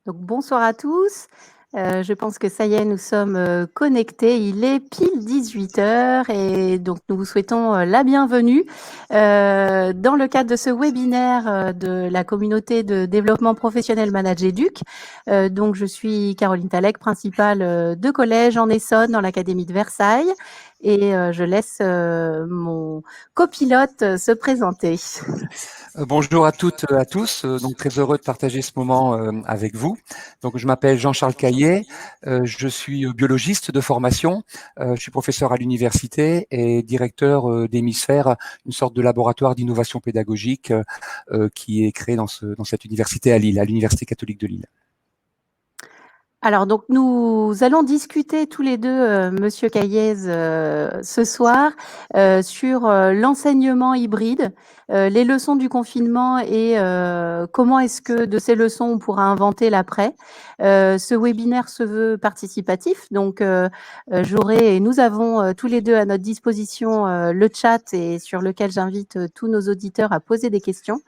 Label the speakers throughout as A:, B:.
A: Donc bonsoir à tous. Je pense que ça y est, nous sommes, connectés. Il est pile 18 h et donc nous vous souhaitons, la bienvenue, dans le cadre de ce webinaire, de la communauté de développement professionnel Manageduc. Donc je suis Caroline Talec, principale, de collège en Essonne dans l'académie de Versailles et je laisse, mon copilote, se présenter.
B: Bonjour à toutes et à tous. Donc très heureux de partager ce moment avec vous. Donc je m'appelle Jean-Charles Caillet. Je suis biologiste de formation. Je suis professeur à l'université et directeur d'Hémisphère, une sorte de laboratoire d'innovation pédagogique qui est créé dans cette université à Lille, à l'Université catholique de Lille.
A: Alors donc nous allons discuter tous les deux, monsieur Caillez, ce soir, sur, l'enseignement hybride, les leçons du confinement et comment est-ce que de ces leçons on pourra inventer l'après. Ce webinaire se veut participatif, donc j'aurai et nous avons, tous les deux à notre disposition, le chat et sur lequel j'invite, tous nos auditeurs à poser des questions.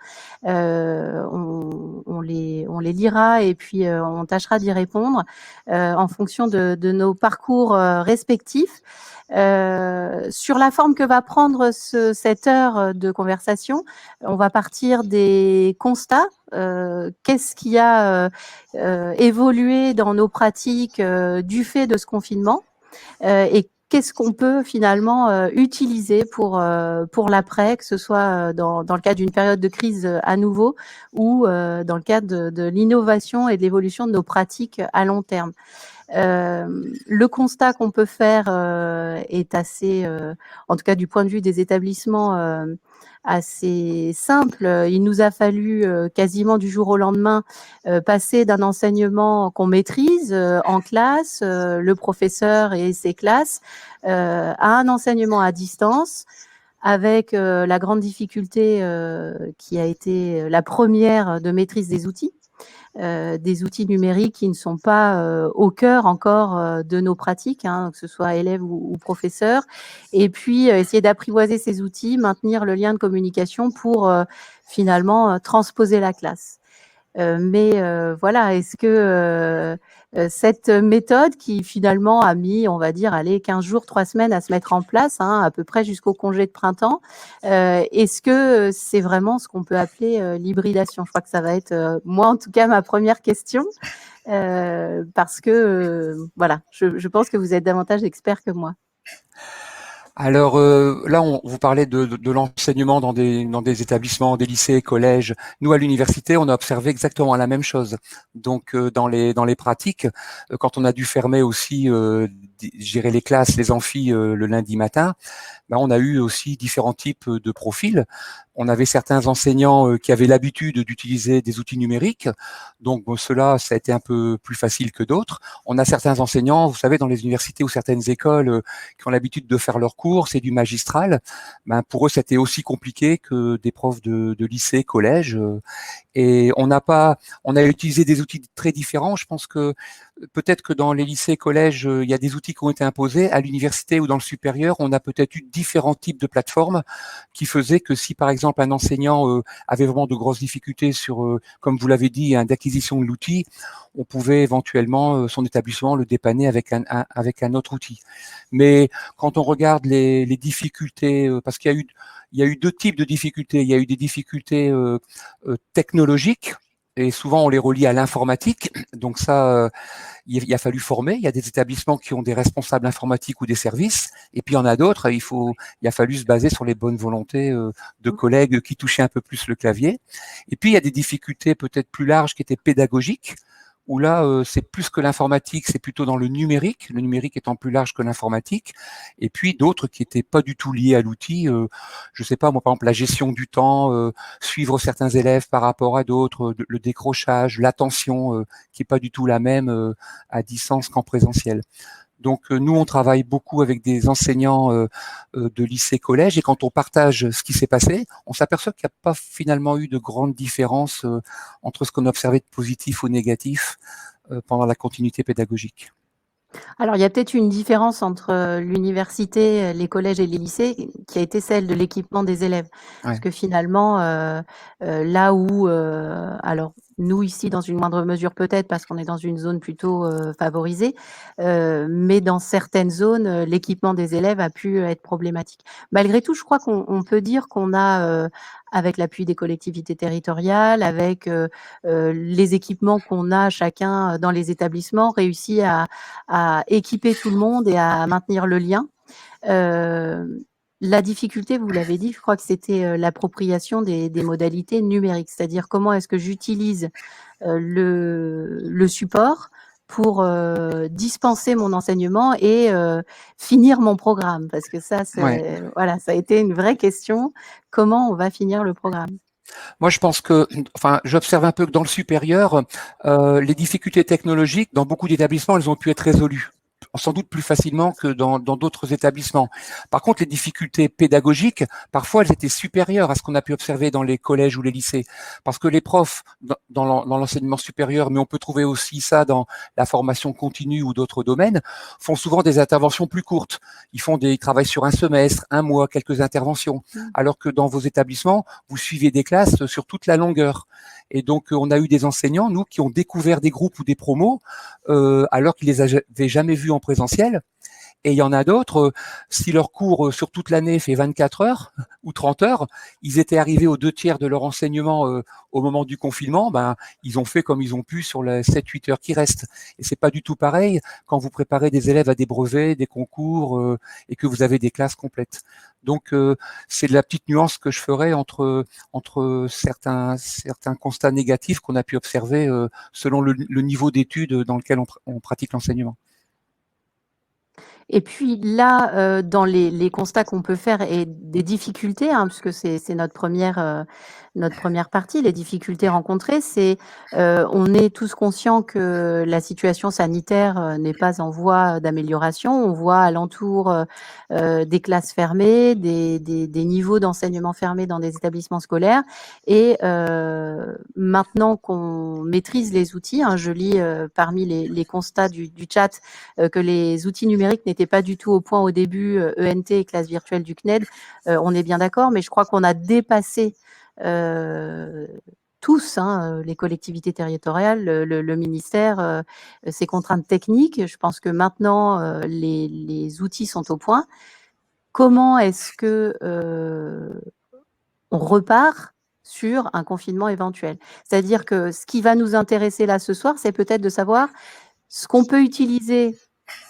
A: On les lira et puis, on tâchera d'y répondre, en fonction de nos parcours, respectifs. Sur la forme que va prendre cette heure de conversation, on va partir des constats. Qu'est-ce qui a évolué dans nos pratiques du fait de ce confinement, et qu'est-ce qu'on peut finalement utiliser pour l'après, que ce soit dans le cadre d'une période de crise à nouveau ou dans le cadre de l'innovation et de l'évolution de nos pratiques à long terme. Le constat qu'on peut faire est assez, en tout cas du point de vue des établissements, assez simple. Il nous a fallu quasiment du jour au lendemain passer d'un enseignement qu'on maîtrise en classe, le professeur et ses classes, à un enseignement à distance, avec la grande difficulté qui a été la première de maîtrise des outils numériques qui ne sont pas au cœur encore de nos pratiques, hein, que ce soit élèves ou professeurs. Et puis, essayer d'apprivoiser ces outils, maintenir le lien de communication pour finalement transposer la classe. Mais voilà, est-ce que cette méthode qui finalement a mis, on va dire, allez, 15 jours, 3 semaines à se mettre en place, hein, à peu près jusqu'au congé de printemps, est-ce que c'est vraiment ce qu'on peut appeler l'hybridation? Je crois que ça va être, moi en tout cas, ma première question, parce que voilà, je pense que vous êtes davantage expert que moi.
B: Alors là, vous parlez de l'enseignement dans des établissements, des lycées, collèges. Nous, à l'université, on a observé exactement la même chose. Donc, dans les pratiques, quand on a dû fermer aussi, gérer les classes, les amphis le lundi matin, ben, on a eu aussi différents types de profils. On avait certains enseignants qui avaient l'habitude d'utiliser des outils numériques, donc bon, cela, ça a été un peu plus facile que d'autres. On a certains enseignants, vous savez, dans les universités ou certaines écoles qui ont l'habitude de faire leurs cours, c'est du magistral. Ben, pour eux, c'était aussi compliqué que des profs de lycée, collège. Et on a utilisé des outils très différents. Je pense que peut-être que dans les lycées, collèges, il y a des outils qui ont été imposés. À l'université ou dans le supérieur, on a peut-être eu différents types de plateformes qui faisaient que si, par exemple, un enseignant avait vraiment de grosses difficultés sur, comme vous l'avez dit, d'acquisition de l'outil, on pouvait éventuellement son établissement le dépanner avec un autre outil. Mais quand on regarde les difficultés, parce qu'il y a eu deux types de difficultés. Il y a eu des difficultés technologiques, et souvent on les relie à l'informatique. Donc ça, il a fallu former. Il y a des établissements qui ont des responsables informatiques ou des services, et puis il y en a d'autres. Il a fallu se baser sur les bonnes volontés de collègues qui touchaient un peu plus le clavier. Et puis il y a des difficultés peut-être plus larges qui étaient pédagogiques, où là, c'est plus que l'informatique, c'est plutôt dans le numérique étant plus large que l'informatique, et puis d'autres qui étaient pas du tout liés à l'outil. Je sais pas, moi, par exemple, la gestion du temps, suivre certains élèves par rapport à d'autres, le décrochage, l'attention, qui est pas du tout la même à distance qu'en présentiel. Donc nous, on travaille beaucoup avec des enseignants de lycée, collège, et quand on partage ce qui s'est passé, on s'aperçoit qu'il n'y a pas finalement eu de grande différence entre ce qu'on a observé de positif ou négatif pendant la continuité pédagogique.
A: Alors, il y a peut-être une différence entre l'université, les collèges et les lycées, qui a été celle de l'équipement des élèves. Parce
B: Ouais.
A: que finalement, là où, alors nous ici dans une moindre mesure peut-être parce qu'on est dans une zone plutôt favorisée, mais dans certaines zones, l'équipement des élèves a pu être problématique. Malgré tout, je crois qu'on peut dire qu'on a, avec l'appui des collectivités territoriales, avec les équipements qu'on a chacun dans les établissements, réussi à équiper tout le monde et à maintenir le lien. La difficulté, vous l'avez dit, je crois que c'était l'appropriation des modalités numériques, c'est-à-dire comment est-ce que j'utilise le support pour dispenser mon enseignement et finir mon programme, parce que ça,
B: Ouais.
A: voilà, ça a été une vraie question. Comment on va finir le programme?
B: Moi, je pense que, enfin, j'observe un peu que dans le supérieur, les difficultés technologiques, dans beaucoup d'établissements, elles ont pu être résolues sans doute plus facilement que dans d'autres établissements. Par contre, les difficultés pédagogiques, parfois, elles étaient supérieures à ce qu'on a pu observer dans les collèges ou les lycées. Parce que les profs, dans l'enseignement supérieur, mais on peut trouver aussi ça dans la formation continue ou d'autres domaines, font souvent des interventions plus courtes. Ils travaillent sur un semestre, un mois, quelques interventions. Alors que dans vos établissements, vous suivez des classes sur toute la longueur. Et donc, on a eu des enseignants, nous, qui ont découvert des groupes ou des promos, alors qu'ils les avaient jamais vus en présentiel. Et il y en a d'autres, si leur cours sur toute l'année fait 24 heures ou 30 heures, ils étaient arrivés aux 2 tiers de leur enseignement au moment du confinement, ben, ils ont fait comme ils ont pu sur les 7-8 heures qui restent. Et c'est pas du tout pareil quand vous préparez des élèves à des brevets, des concours et que vous avez des classes complètes. Donc c'est de la petite nuance que je ferais entre certains constats négatifs qu'on a pu observer selon le niveau d'études dans lequel on pratique l'enseignement.
A: Et puis là, dans les constats qu'on peut faire et des difficultés, hein, puisque c'est notre première partie, les difficultés rencontrées, c'est, on est tous conscients que la situation sanitaire, n'est pas en voie d'amélioration. On voit alentour, des classes fermées, des niveaux d'enseignement fermés dans des établissements scolaires et maintenant qu'on maîtrise les outils, hein, je lis, parmi les constats du chat, que les outils numériques n'étaient pas du tout au point au début, ENT et classe virtuelle du CNED, on est bien d'accord, mais je crois qu'on a dépassé tous, hein, les collectivités territoriales, le ministère, ces contraintes techniques. Je pense que maintenant, les outils sont au point. Comment est-ce que on repart sur un confinement éventuel? C'est-à-dire que ce qui va nous intéresser là ce soir, c'est peut-être de savoir ce qu'on peut utiliser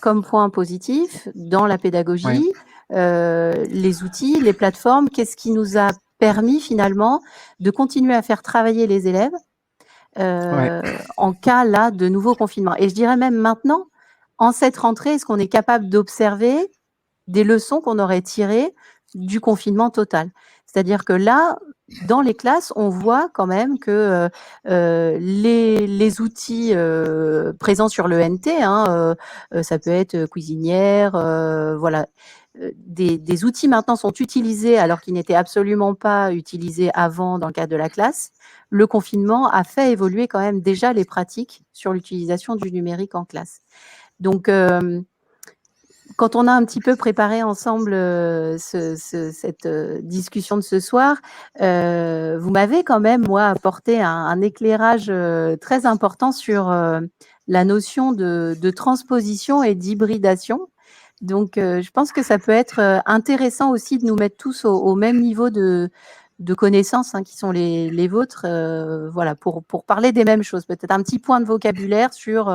A: comme point positif dans la
B: Ouais.
A: pédagogie, les outils, les plateformes, qu'est-ce qui nous a permis finalement de continuer à faire travailler les élèves
B: Ouais.
A: en cas là de nouveau confinement. Et je dirais même maintenant, en cette rentrée, est-ce qu'on est capable d'observer des leçons qu'on aurait tirées du confinement total? C'est-à-dire que là, dans les classes, on voit quand même que les outils présents sur le NT, hein, ça peut être cuisinière, voilà, des outils maintenant sont utilisés alors qu'ils n'étaient absolument pas utilisés avant dans le cadre de la classe. Le confinement a fait évoluer quand même déjà les pratiques sur l'utilisation du numérique en classe. Donc, quand on a un petit peu préparé ensemble cette discussion de ce soir, vous m'avez quand même, moi, apporté un éclairage très important sur la notion de transposition et d'hybridation. Donc, je pense que ça peut être intéressant aussi de nous mettre tous au même niveau de connaissances, hein, qui sont les vôtres, voilà, pour parler des mêmes choses. Peut-être un petit point de vocabulaire sur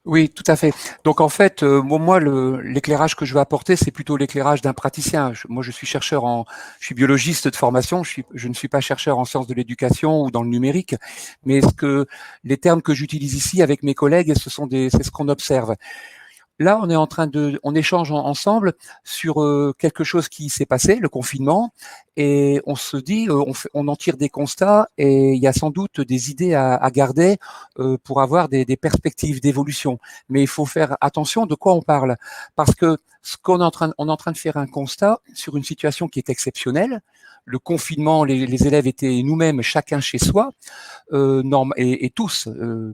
B: Oui, tout à fait. Donc en fait, moi, l'éclairage que je vais apporter, c'est plutôt l'éclairage d'un praticien. Moi, je suis biologiste de formation. Je ne suis pas chercheur en sciences de l'éducation ou dans le numérique, mais les termes que j'utilise ici avec mes collègues, c'est ce qu'on observe. Là, on échange ensemble sur quelque chose qui s'est passé, le confinement, et on se dit, on en tire des constats, et il y a sans doute des idées à garder pour avoir des perspectives d'évolution. Mais il faut faire attention de quoi on parle, parce que on est en train de faire un constat sur une situation qui est exceptionnelle. Le confinement, les élèves étaient nous-mêmes, chacun chez soi, et tous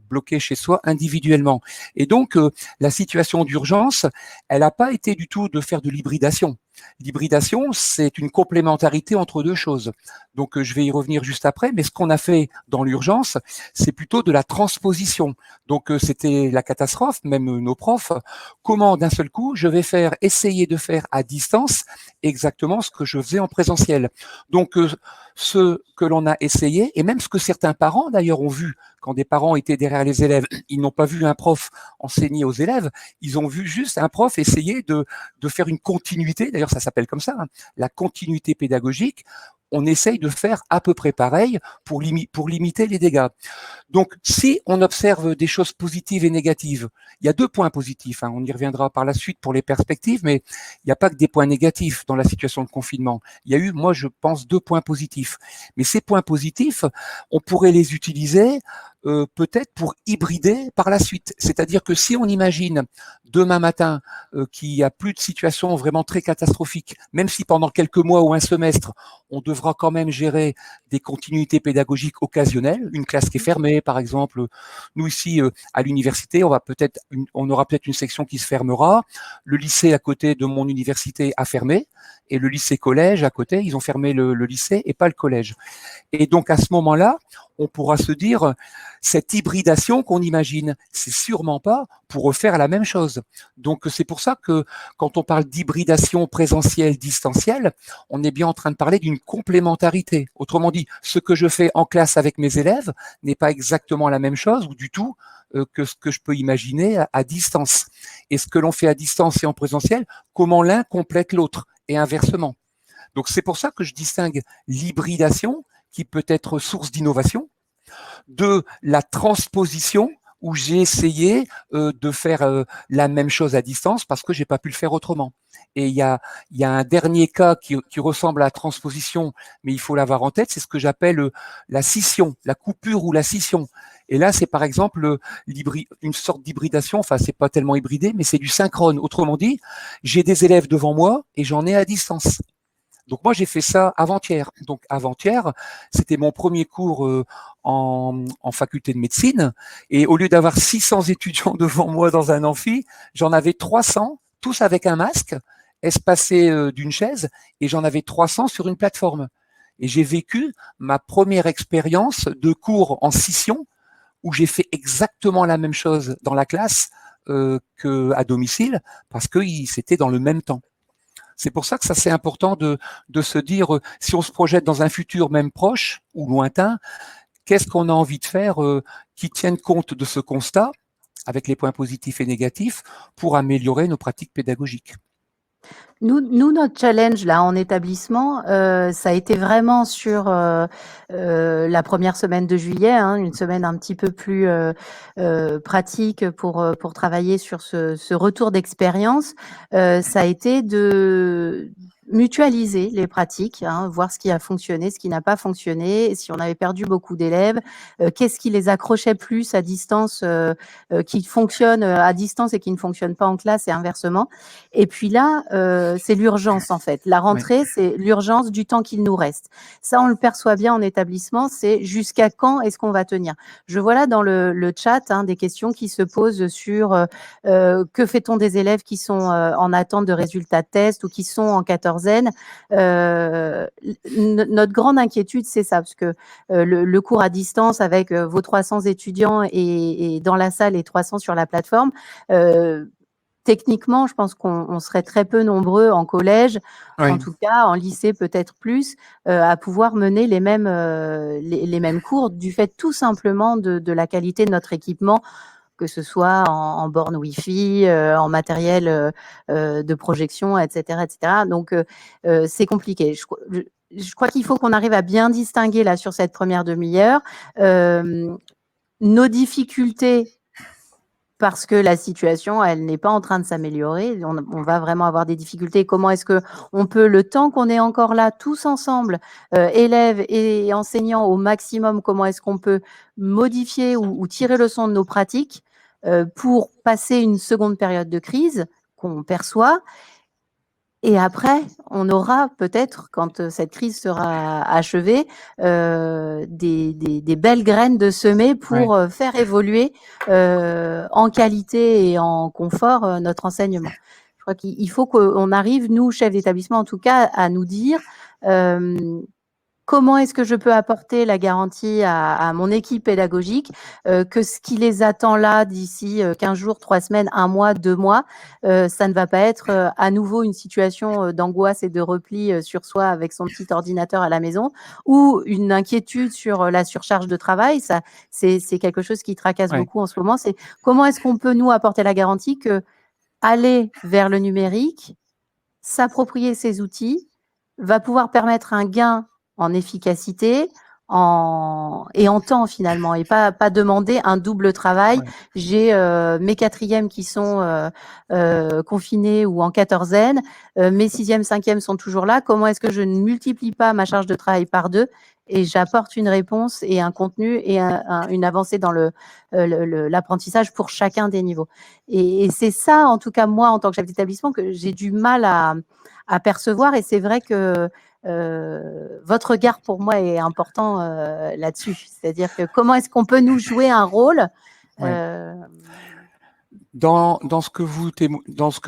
B: bloqués chez soi individuellement. Et donc, la situation d'urgence, elle n'a pas été du tout de faire de l'hybridation. L'hybridation, c'est une complémentarité entre deux choses. Donc, je vais y revenir juste après, mais ce qu'on a fait dans l'urgence, c'est plutôt de la transposition. Donc, c'était la catastrophe, même nos profs. Comment, d'un seul coup, je vais essayer de faire à distance exactement ce que je faisais en présentiel. Donc, ce que l'on a essayé, et même ce que certains parents, d'ailleurs, ont vu, quand des parents étaient derrière les élèves, ils n'ont pas vu un prof enseigner aux élèves, ils ont vu juste un prof essayer de faire une continuité, d'ailleurs ça s'appelle comme ça, hein, la continuité pédagogique. On essaye de faire à peu près pareil pour limiter les dégâts. Donc, si on observe des choses positives et négatives, il y a deux points positifs, hein, on y reviendra par la suite pour les perspectives, mais il n'y a pas que des points négatifs dans la situation de confinement. Il y a eu, moi, je pense, deux points positifs. Mais ces points positifs, on pourrait les utiliser peut-être pour hybrider par la suite. C'est-à-dire que si on imagine demain matin qu'il n'y a plus de situation vraiment très catastrophique, même si pendant quelques mois ou un semestre, on devra quand même gérer des continuités pédagogiques occasionnelles, une classe qui est fermée, par exemple. Nous ici à l'université, on aura peut-être une section qui se fermera. Le lycée à côté de mon université a fermé, et le lycée collège à côté, ils ont fermé le lycée et pas le collège. Et donc à ce moment-là, on pourra se dire, cette hybridation qu'on imagine, c'est sûrement pas pour refaire la même chose. Donc c'est pour ça que quand on parle d'hybridation présentielle, distancielle, on est bien en train de parler d'une complémentarité. Autrement dit, ce que je fais en classe avec mes élèves n'est pas exactement la même chose ou du tout que ce que je peux imaginer à distance. Et ce que l'on fait à distance et en présentiel, comment l'un complète l'autre et inversement. Donc c'est pour ça que je distingue l'hybridation, qui peut être source d'innovation, de la transposition, où j'ai essayé de faire la même chose à distance parce que j'ai pas pu le faire autrement. Et il y a un dernier cas qui ressemble à la transposition, mais il faut l'avoir en tête, c'est ce que j'appelle la scission, la coupure ou la scission. Et là, c'est par exemple une sorte d'hybridation, enfin c'est pas tellement hybridé, mais c'est du synchrone. Autrement dit, j'ai des élèves devant moi et j'en ai à distance. Donc moi j'ai fait ça avant-hier. Donc avant-hier, c'était mon premier cours en faculté de médecine, et au lieu d'avoir 600 étudiants devant moi dans un amphi, j'en avais 300, tous avec un masque, espacés d'une chaise, et j'en avais 300 sur une plateforme. Et j'ai vécu ma première expérience de cours en scission, où j'ai fait exactement la même chose dans la classe qu'à domicile, parce que c'était dans le même temps. C'est pour ça que ça c'est important de se dire, si on se projette dans un futur même proche ou lointain, qu'est-ce qu'on a envie de faire qui tienne compte de ce constat, avec les points positifs et négatifs, pour améliorer nos pratiques pédagogiques.
A: Nous, notre challenge là en établissement, ça a été vraiment sur la première semaine de juillet, hein, une semaine un petit peu plus pratique pour travailler sur ce retour d'expérience. Ça a été de mutualiser les pratiques, hein, voir ce qui a fonctionné, ce qui n'a pas fonctionné, si on avait perdu beaucoup d'élèves, qu'est-ce qui les accrochait plus à distance, qui fonctionne à distance et qui ne fonctionne pas en classe et inversement. Et puis là, c'est l'urgence en fait. La rentrée, oui, c'est l'urgence du temps qu'il nous reste. Ça, on le perçoit bien en établissement, c'est jusqu'à quand est-ce qu'on va tenir. Je vois là dans le chat hein, des questions qui se posent sur que fait-on des élèves qui sont en attente de résultats de test ou qui sont en quatorzaine. Notre grande inquiétude, c'est ça, parce que le cours à distance avec vos 300 étudiants et dans la salle et 300 sur la plateforme, techniquement, je pense qu'on serait très peu nombreux en collège, oui, en tout cas en lycée peut-être plus, à pouvoir mener les mêmes cours du fait tout simplement de la qualité de notre équipement, que ce soit en borne Wi-Fi, en matériel de projection, etc., etc. Donc c'est compliqué. Je crois qu'il faut qu'on arrive à bien distinguer là sur cette première demi-heure nos difficultés, parce que la situation, elle n'est pas en train de s'améliorer. On va vraiment avoir des difficultés. Comment est-ce qu'on peut, le temps qu'on est encore là, tous ensemble, élèves et enseignants au maximum, comment est-ce qu'on peut modifier ou tirer le son de nos pratiques pour passer une seconde période de crise qu'on perçoit. Et après, on aura peut-être, quand cette crise sera achevée, des belles graines de semer pour faire évoluer en qualité et en confort notre enseignement. crois qu'il faut qu'on arrive, nous, chefs d'établissement en tout cas, à nous dire, comment est-ce que je peux apporter la garantie à mon équipe pédagogique, que ce qui les attend là d'ici, 15 jours, 3 semaines, 1 mois, 2 mois, ça ne va pas être, à nouveau une situation, d'angoisse et de repli, sur soi avec son petit ordinateur à la maison ou une inquiétude sur, la surcharge de travail. Ça, c'est quelque chose qui tracasse
B: Ouais.
A: beaucoup en ce moment. C'est comment est-ce qu'on peut nous apporter la garantie qu'aller vers le numérique, s'approprier ces outils, va pouvoir permettre un gain en efficacité, et en temps finalement, et pas demander un double travail.
B: Ouais.
A: J'ai mes quatrièmes qui sont confinés ou en quatorzaine, mes sixièmes, cinquièmes sont toujours là. Comment est-ce que je ne multiplie pas ma charge de travail par 2 et j'apporte une réponse et un contenu et une avancée dans l'apprentissage pour chacun des niveaux. Et c'est ça, en tout cas moi, en tant que chef d'établissement, que j'ai du mal à percevoir. Et c'est vrai que votre regard pour moi est important là-dessus. C'est-à-dire que comment est-ce qu'on peut nous jouer un rôle
B: Ouais. Dans ce que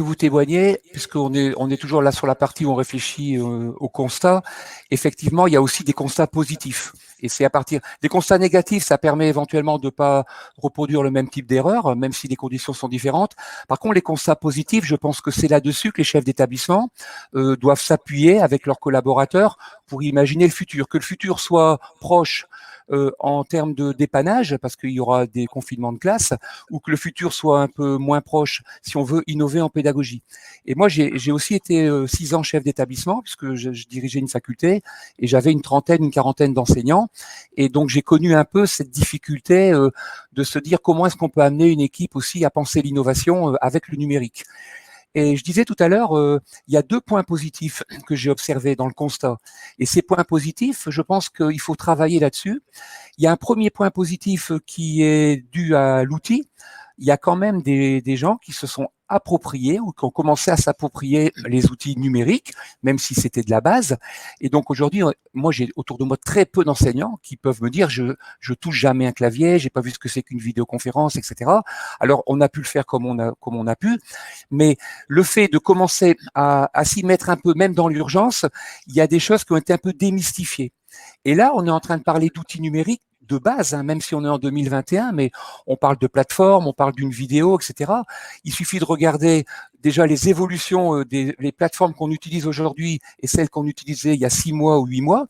B: vous témoignez, puisqu'on est toujours là sur la partie où on réfléchit au constat, effectivement, il y a aussi des constats positifs. Et c'est à partir des constats négatifs, ça permet éventuellement de pas reproduire le même type d'erreur, même si les conditions sont différentes. Par contre, les constats positifs, je pense que c'est là-dessus que les chefs d'établissement doivent s'appuyer avec leurs collaborateurs pour imaginer le futur, que le futur soit proche en termes de dépannage, parce qu'il y aura des confinements de classe, ou que le futur soit un peu moins proche si on veut innover en pédagogie. Et moi, j'ai aussi été 6 ans chef d'établissement, puisque je dirigeais une faculté, et j'avais une quarantaine d'enseignants, et donc j'ai connu un peu cette difficulté de se dire comment est-ce qu'on peut amener une équipe aussi à penser l'innovation avec le numérique. Et je disais tout à l'heure, il y a 2 points positifs que j'ai observés dans le constat. Et ces points positifs, je pense qu'il faut travailler là-dessus. Il y a un premier point positif qui est dû à l'outil. Il y a quand même des gens qui se sont appropriés ou qui ont commencé à s'approprier les outils numériques, même si c'était de la base. Et donc aujourd'hui, moi j'ai autour de moi très peu d'enseignants qui peuvent me dire je touche jamais un clavier, j'ai pas vu ce que c'est qu'une vidéoconférence, etc. Alors on a pu le faire comme on a pu, mais le fait de commencer à s'y mettre un peu, même dans l'urgence, il y a des choses qui ont été un peu démystifiées. Et là, on est en train de parler d'outils numériques de base, hein, même si on est en 2021, mais on parle de plateforme, on parle d'une vidéo, etc. Il suffit de regarder déjà les évolutions des les plateformes qu'on utilise aujourd'hui et celles qu'on utilisait il y a 6 mois ou 8 mois.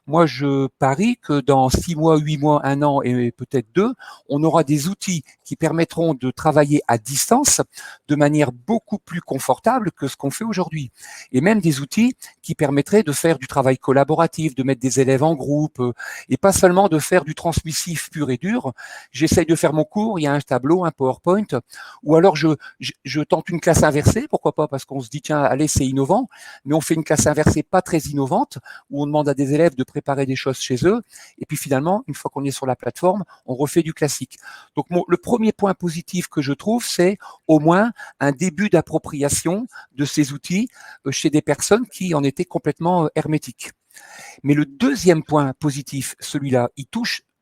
B: Moi, je parie que dans 6 mois, 8 mois, 1 an et peut-être 2, on aura des outils qui permettront de travailler à distance de manière beaucoup plus confortable que ce qu'on fait aujourd'hui. Et même des outils qui permettraient de faire du travail collaboratif, de mettre des élèves en groupe, et pas seulement de faire du transmissif pur et dur. J'essaye de faire mon cours, il y a un tableau, un PowerPoint, ou alors je tente une classe inversée, pourquoi pas, parce qu'on se dit, tiens, allez, c'est innovant, mais on fait une classe inversée pas très innovante, où on demande à des élèves de préparer des choses chez eux, et puis finalement, une fois qu'on est sur la plateforme, on refait du classique. Donc le premier point positif que je trouve, c'est au moins un début d'appropriation de ces outils chez des personnes qui en étaient complètement hermétiques. Mais le deuxième point positif, celui-là,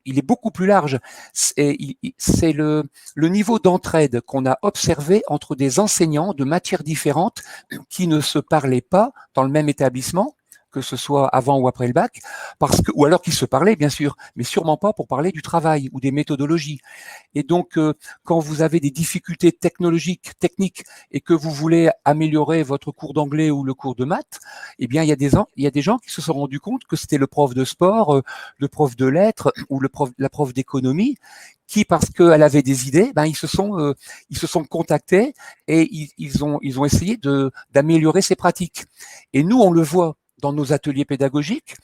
B: il est beaucoup plus large. C'est le niveau d'entraide qu'on a observé entre des enseignants de matières différentes qui ne se parlaient pas dans le même établissement, que ce soit avant ou après le bac, ou alors qui se parlaient bien sûr, mais sûrement pas pour parler du travail ou des méthodologies. Et donc, quand vous avez des difficultés techniques, et que vous voulez améliorer votre cours d'anglais ou le cours de maths, eh bien, il y a des gens qui se sont rendus compte que c'était le prof de sport, le prof de lettres ou la prof d'économie qui, parce qu'elle avait des idées, ben ils se sont contactés et ils ont essayé d'améliorer ces pratiques. Et nous, on le voit dans nos ateliers pédagogiques.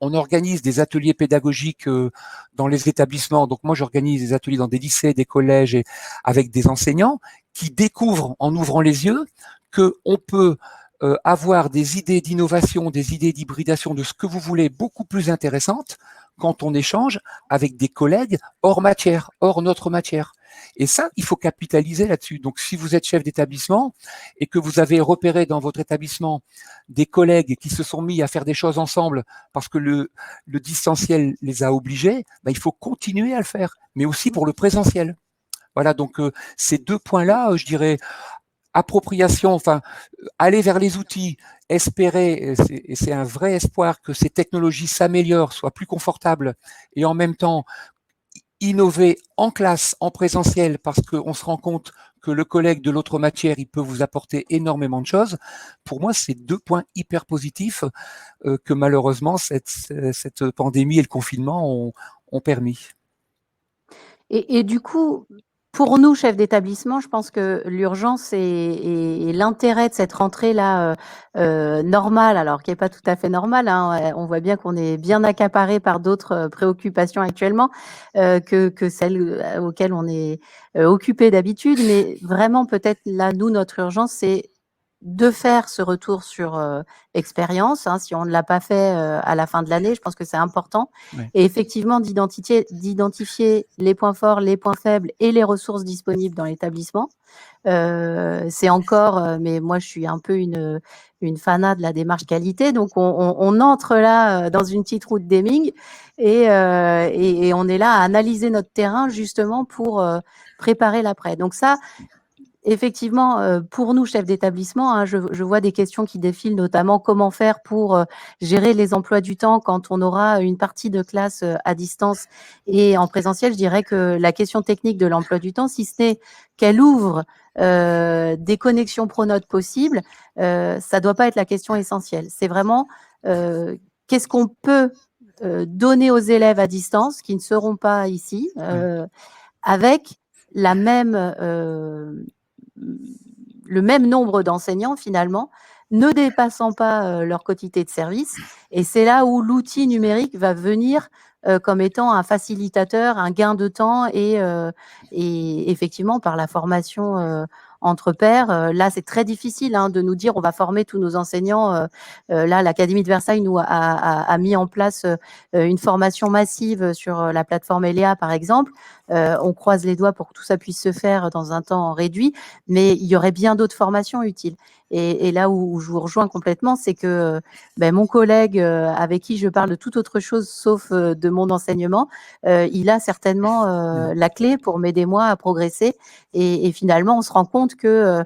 B: On organise des ateliers pédagogiques dans les établissements. Donc moi, j'organise des ateliers dans des lycées, des collèges, et avec des enseignants qui découvrent en ouvrant les yeux qu'on peut avoir des idées d'innovation, des idées d'hybridation, de ce que vous voulez, beaucoup plus intéressantes quand on échange avec des collègues hors matière, hors notre matière. Et ça, il faut capitaliser là-dessus. Donc, si vous êtes chef d'établissement et que vous avez repéré dans votre établissement des collègues qui se sont mis à faire des choses ensemble parce que le distanciel les a obligés, ben, il faut continuer à le faire, mais aussi pour le présentiel. Voilà, donc ces 2 points-là, je dirais, appropriation, enfin, aller vers les outils, espérer, et c'est un vrai espoir que ces technologies s'améliorent, soient plus confortables, et en même temps innover en classe, en présentiel, parce qu'on se rend compte que le collègue de l'autre matière, il peut vous apporter énormément de choses. Pour moi, c'est 2 points hyper positifs que malheureusement cette pandémie et le confinement ont permis.
A: Et du coup, pour nous, chefs d'établissement, je pense que l'urgence et l'intérêt de cette rentrée-là, normale, alors qui est pas tout à fait normale, hein, on voit bien qu'on est bien accaparés par d'autres, préoccupations actuellement, que celles, auxquelles on est, occupés d'habitude. Mais vraiment peut-être là, nous, notre urgence, c'est de faire ce retour sur, expérience, hein, si on ne l'a pas fait, à la fin de l'année, je pense que c'est important.
B: Ouais.
A: Et effectivement d'identifier les points forts, les points faibles et les ressources disponibles dans l'établissement. C'est encore, mais moi je suis un peu une fanat de la démarche qualité, donc on entre là, dans une petite route d'Hemming et on est là à analyser notre terrain justement pour, préparer l'après. Donc ça, effectivement, pour nous, chefs d'établissement, hein, je vois des questions qui défilent, notamment comment faire pour, gérer les emplois du temps quand on aura une partie de classe, à distance et en présentiel. Je dirais que la question technique de l'emploi du temps, si ce n'est qu'elle ouvre, des connexions pronotes possibles, ça doit pas être la question essentielle. C'est vraiment, qu'est-ce qu'on peut, donner aux élèves à distance qui ne seront pas ici,
B: Ouais.
A: avec la même, le même nombre d'enseignants finalement, ne dépassant pas, leur quotité de service. Et c'est là où l'outil numérique va venir, comme étant un facilitateur, un gain de temps et effectivement par la formation, entre pairs, là c'est très difficile, hein, de nous dire: «On va former tous nos enseignants», là l'Académie de Versailles nous a mis en place, une formation massive sur, la plateforme Eléa par exemple. On croise les doigts pour que tout ça puisse se faire dans un temps réduit, mais il y aurait bien d'autres formations utiles. Et là où je vous rejoins complètement, c'est que, mon collègue, avec qui je parle de toute autre chose sauf, de mon enseignement, il a certainement,
B: Mmh.
A: la clé pour m'aider moi à progresser et finalement on se rend compte que,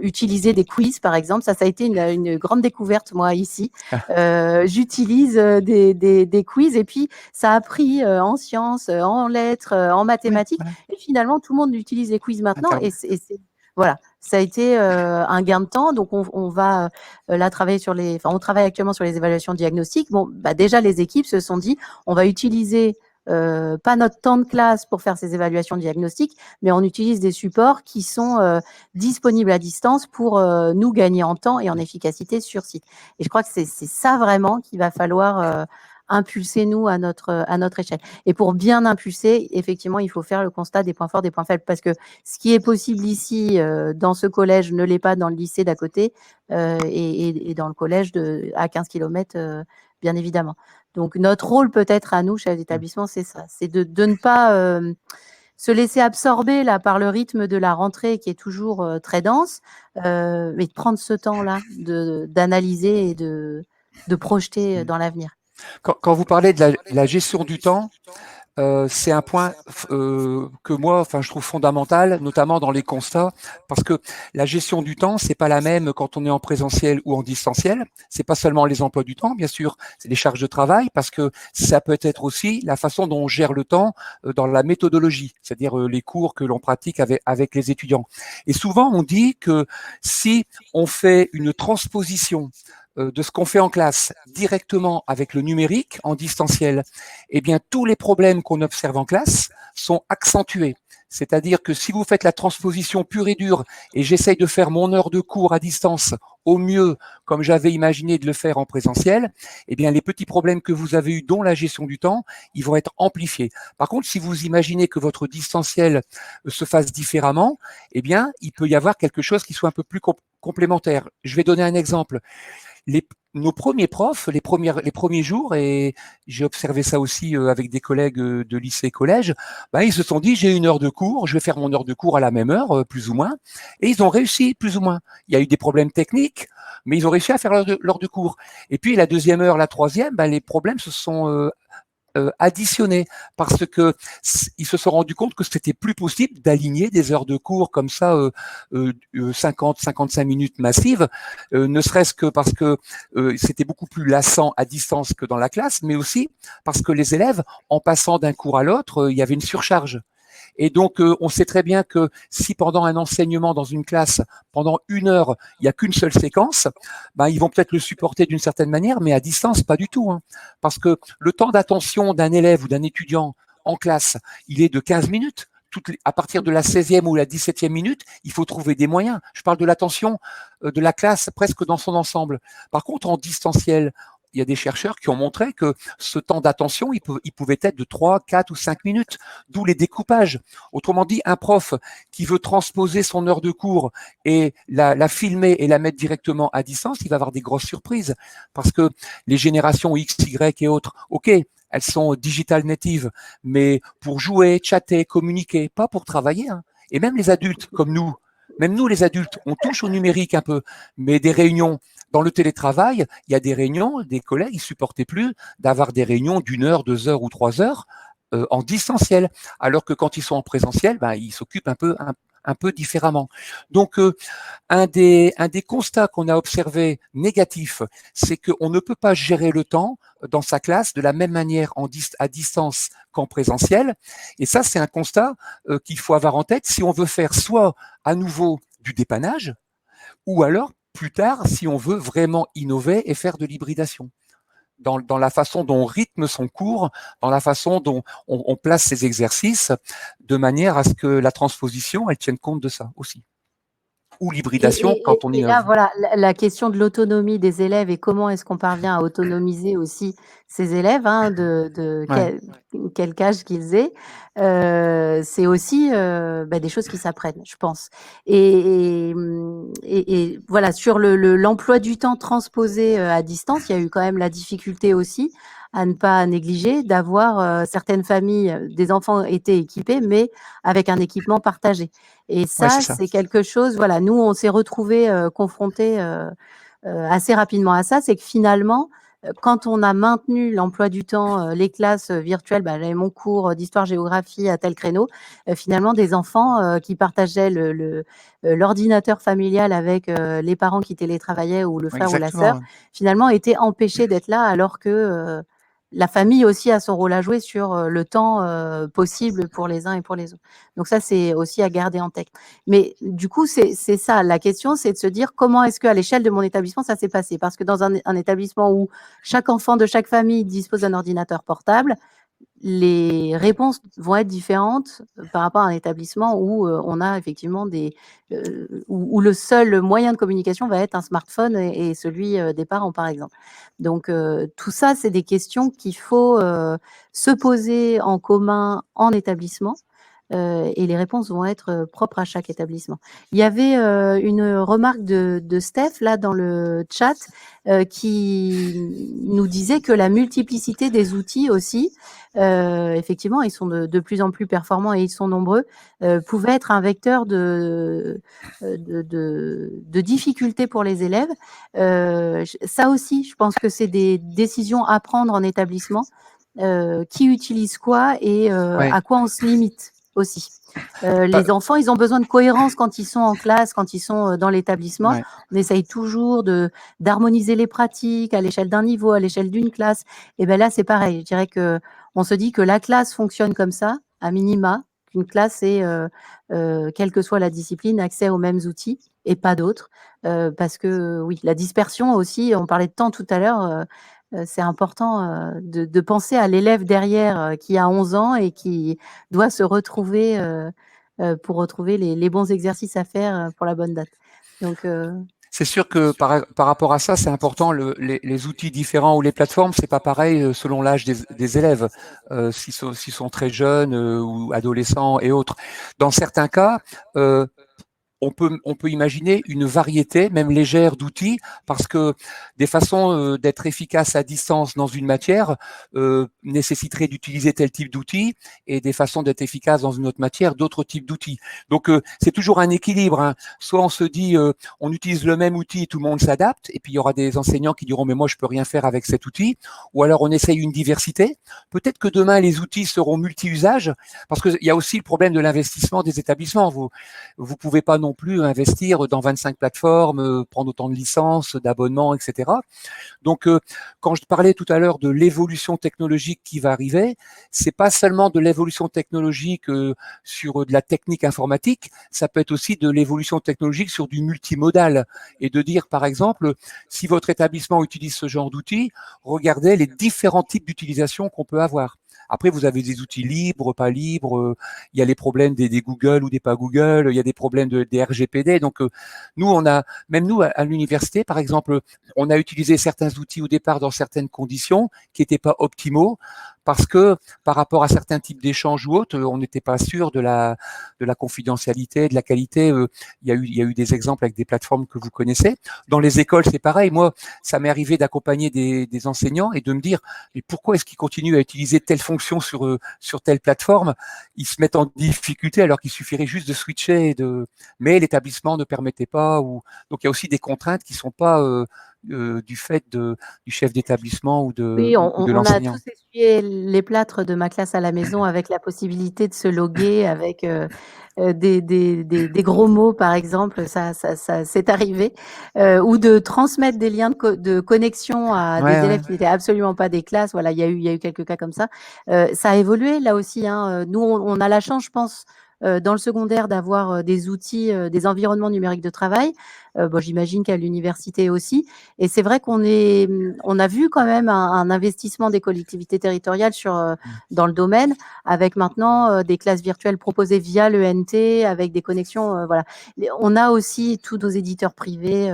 A: utiliser des quiz par exemple, ça a été une grande découverte moi ici.
B: Ah,
A: J'utilise, des quiz et puis ça a pris, en sciences, en lettres, en
B: ouais,
A: mathématiques
B: voilà,
A: et finalement tout le monde utilise les quiz maintenant
B: internet.
A: et c'est voilà, ça a été, un gain de temps. Donc on va, là travailler sur les enfin on travaille actuellement sur les évaluations diagnostiques. Bon, déjà les équipes se sont dit: «On va utiliser, pas notre temps de classe pour faire ces évaluations diagnostiques, mais on utilise des supports qui sont, disponibles à distance pour, nous gagner en temps et en efficacité sur site». Et je crois que c'est ça vraiment qu'il va falloir, impulser nous à notre échelle. Et pour bien impulser, effectivement, il faut faire le constat des points forts, des points faibles, parce que ce qui est possible ici, dans ce collège ne l'est pas dans le lycée d'à côté, et dans le collège à 15 kilomètres, bien évidemment. Donc notre rôle peut-être à nous, chefs
B: Mmh.
A: d'établissement, c'est ça, c'est de ne pas, se laisser absorber là par le rythme de la rentrée qui est toujours, très dense, mais de prendre ce temps-là d'analyser et de projeter,
B: Mmh.
A: dans l'avenir.
B: Quand vous parlez de la gestion du temps, c'est un point que moi, enfin, je trouve fondamental, notamment dans les constats, parce que la gestion du temps, c'est pas la même quand on est en présentiel ou en distanciel. C'est pas seulement les emplois du temps, bien sûr, c'est les charges de travail, parce que ça peut être aussi la façon dont on gère le temps dans la méthodologie, c'est-à-dire les cours que l'on pratique avec les étudiants. Et souvent, on dit que si on fait une transposition de ce qu'on fait en classe directement avec le numérique en distanciel, eh bien tous les problèmes qu'on observe en classe sont accentués. C'est-à-dire que si vous faites la transposition pure et dure, et j'essaye de faire mon heure de cours à distance au mieux, comme j'avais imaginé de le faire en présentiel, eh bien les petits problèmes que vous avez eus, dont la gestion du temps, ils vont être amplifiés. Par contre, si vous imaginez que votre distanciel se fasse différemment, eh bien il peut y avoir quelque chose qui soit un peu plus complémentaire. Je vais donner un exemple. Nos premiers profs, les premiers jours, et j'ai observé ça aussi avec des collègues de lycée et collège, ils se sont dit, j'ai une heure de cours, je vais faire mon heure de cours à la même heure, plus ou moins, et ils ont réussi, plus ou moins. Il y a eu des problèmes techniques, mais ils ont réussi à faire l'heure de cours. Et puis la deuxième heure, la troisième, les problèmes se sont additionné parce que ils se sont rendus compte que c'était plus possible d'aligner des heures de cours comme ça 50-55 minutes massives, ne serait-ce que parce que c'était beaucoup plus lassant à distance que dans la classe, mais aussi parce que les élèves, en passant d'un cours à l'autre, il y avait une surcharge. Et donc, on sait très bien que si pendant un enseignement dans une classe, pendant 1 heure, il n'y a qu'une seule séquence, ben, ils vont peut-être le supporter d'une certaine manière, mais à distance, pas du tout. Hein. Parce que le temps d'attention d'un élève ou d'un étudiant en classe, il est de 15 minutes. À partir de la 16e ou la 17e minute, il faut trouver des moyens. Je parle de l'attention de la classe presque dans son ensemble. Par contre, en distanciel, il y a des chercheurs qui ont montré que ce temps d'attention, il pouvait être de 3, 4 ou 5 minutes, d'où les découpages. Autrement dit, un prof qui veut transposer son heure de cours et la filmer et la mettre directement à distance, il va avoir des grosses surprises. Parce que les générations X, Y et autres, ok, elles sont digital natives, mais pour jouer, chatter, communiquer, pas pour travailler. Hein. Et même les adultes comme nous, même nous les adultes, on touche au numérique un peu, mais des réunions dans le télétravail, il y a des réunions, des collègues, ils supportaient plus d'avoir des réunions d'1 heure, 2 heures ou 3 heures en distanciel, alors que quand ils sont en présentiel, ben, ils s'occupent un peu différemment. Donc, un des constats qu'on a observé négatifs, c'est qu'on ne peut pas gérer le temps dans sa classe de la même manière à distance qu'en présentiel. Et ça, c'est un constat qu'il faut avoir en tête si on veut faire soit à nouveau du dépannage, ou alors plus tard si on veut vraiment innover et faire de l'hybridation. Dans la façon dont on rythme son cours, dans la façon dont on place ses exercices, de manière à ce que la transposition, elle tienne compte de ça aussi. Ou l'hybridation quand on
A: Et là,
B: innove.
A: voilà, la question de l'autonomie des élèves et comment est-ce qu'on parvient à autonomiser aussi ces élèves, hein, de
B: Ouais.
A: quel âge qu'ils aient, c'est aussi bah, des choses qui s'apprennent, je pense. Et voilà, sur l'emploi du temps transposé à distance, il y a eu quand même la difficulté aussi à ne pas négliger d'avoir certaines familles, des enfants étaient équipés, mais avec un équipement partagé. Et
B: Ouais, c'est
A: ça,
B: ça.
A: c'est quelque chose, voilà, nous, on s'est retrouvés confrontés assez rapidement à ça. C'est que finalement, quand on a maintenu l'emploi du temps, les classes virtuelles, bah, j'avais mon cours d'histoire-géographie à tel créneau, finalement, des enfants qui partageaient l'ordinateur familial avec les parents qui télétravaillaient ou le frère ou la sœur,
B: Exactement.
A: finalement, étaient empêchés d'être là alors que la famille aussi a son rôle à jouer sur le temps possible pour les uns et pour les autres. Donc ça, c'est aussi à garder en tête. Mais du coup, c'est ça, la question, c'est de se dire comment est-ce qu'à l'échelle de mon établissement, ça s'est passé? Parce que dans un établissement où chaque enfant de chaque famille dispose d'un ordinateur portable, les réponses vont être différentes par rapport à un établissement où on a effectivement où le seul moyen de communication va être un smartphone et celui des parents, par exemple. Donc tout ça, c'est des questions qu'il faut se poser en commun en établissement. Et les réponses vont être propres à chaque établissement. Il y avait une remarque de Steph là dans le chat qui nous disait que la multiplicité des outils aussi, effectivement, ils sont de plus en plus performants et ils sont nombreux, pouvait être un vecteur de difficultés pour les élèves. Ça aussi, je pense que c'est des décisions à prendre en établissement. Qui utilise quoi et
B: Ouais.
A: à quoi on se limite aussi.
B: Bah,
A: Les enfants, ils ont besoin de cohérence quand ils sont en classe, quand ils sont dans l'établissement.
B: ouais.
A: On essaye toujours d'harmoniser les pratiques à l'échelle d'un niveau, à l'échelle d'une classe. Et ben là, c'est pareil. Je dirais que on se dit que la classe fonctionne comme ça, à minima, qu'une classe ait, quelle que soit la discipline, accès aux mêmes outils et pas d'autres. Parce que oui, la dispersion aussi, on parlait de temps tout à l'heure, c'est important de penser à l'élève derrière qui a 11 ans et qui doit se retrouver pour retrouver les bons exercices à faire pour la bonne date. Donc,
B: C'est sûr que par rapport à ça, c'est important. Les outils différents ou les plateformes, c'est pas pareil selon l'âge des élèves, s'ils sont très jeunes ou adolescents et autres. Dans certains cas, euh, on peut imaginer une variété, même légère, d'outils, parce que des façons d'être efficace à distance dans une matière nécessiteraient d'utiliser tel type d'outils, et des façons d'être efficace dans une autre matière, d'autres types d'outils. Donc c'est toujours un équilibre, hein. Soit on se dit on utilise le même outil, tout le monde s'adapte, et puis il y aura des enseignants qui diront mais moi je peux rien faire avec cet outil, ou alors on essaye une diversité. Peut-être que demain les outils seront multi-usages, parce qu'il y a aussi le problème de l'investissement des établissements. Vous pouvez pas non plus investir dans 25 plateformes, prendre autant de licences, d'abonnements, etc. Donc, quand je parlais tout à l'heure de l'évolution technologique qui va arriver, c'est pas seulement de l'évolution technologique sur de la technique informatique, ça peut être aussi de l'évolution technologique sur du multimodal, et de dire, par exemple, si votre établissement utilise ce genre d'outils, regardez les différents types d'utilisation qu'on peut avoir. Après, vous avez des outils libres, pas libres. Il y a les problèmes des Google ou des pas Google. Il y a des problèmes des RGPD. Donc, nous, même nous, à l'université, par exemple, on a utilisé certains outils au départ dans certaines conditions qui n'étaient pas optimaux, parce que par rapport à certains types d'échanges ou autres, on n'était pas sûr de la confidentialité, de la qualité. Il y a eu des exemples avec des plateformes que vous connaissez. Dans les écoles, c'est pareil. Moi, ça m'est arrivé d'accompagner des enseignants et de me dire, mais pourquoi est-ce qu'ils continuent à utiliser telle fonction sur telle plateforme? Ils se mettent en difficulté alors qu'il suffirait juste de switcher, mais l'établissement ne permettait pas. Donc il y a aussi des contraintes qui sont pas du fait du chef d'établissement ou
A: Oui,
B: de
A: on a
B: l'enseignant.
A: tous essuyé les plâtres de ma classe à la maison avec la possibilité de se loguer avec, des gros mots par exemple, ça c'est arrivé, ou de transmettre des liens de connexion à
B: Ouais,
A: des
B: ouais.
A: élèves qui n'étaient absolument pas des classes. Voilà, il y a eu quelques cas comme ça. Ça a évolué là aussi, hein, nous on a la chance je pense, dans le secondaire d'avoir, des outils, des environnements numériques de travail. Bon j'imagine qu'à l'université aussi, et c'est vrai on a vu quand même un investissement des collectivités territoriales dans le domaine, avec maintenant des classes virtuelles proposées via l'ENT, avec des connexions. Voilà. On a aussi tous nos éditeurs privés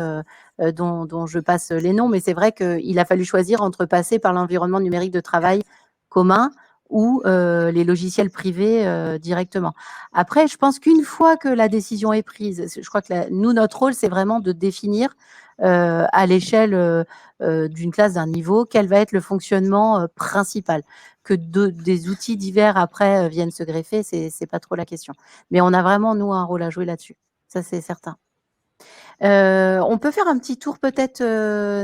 A: dont je passe les noms, mais c'est vrai qu'il a fallu choisir entre passer par l'environnement numérique de travail commun ou les logiciels privés directement. Après, je pense qu'une fois que la décision est prise, je crois que nous, notre rôle, c'est vraiment de définir à l'échelle d'une classe, d'un niveau, quel va être le fonctionnement principal. Que des outils divers après viennent se greffer, c'est pas trop la question. Mais on a vraiment, nous, un rôle à jouer là-dessus. Ça, c'est certain. On peut faire un petit tour peut-être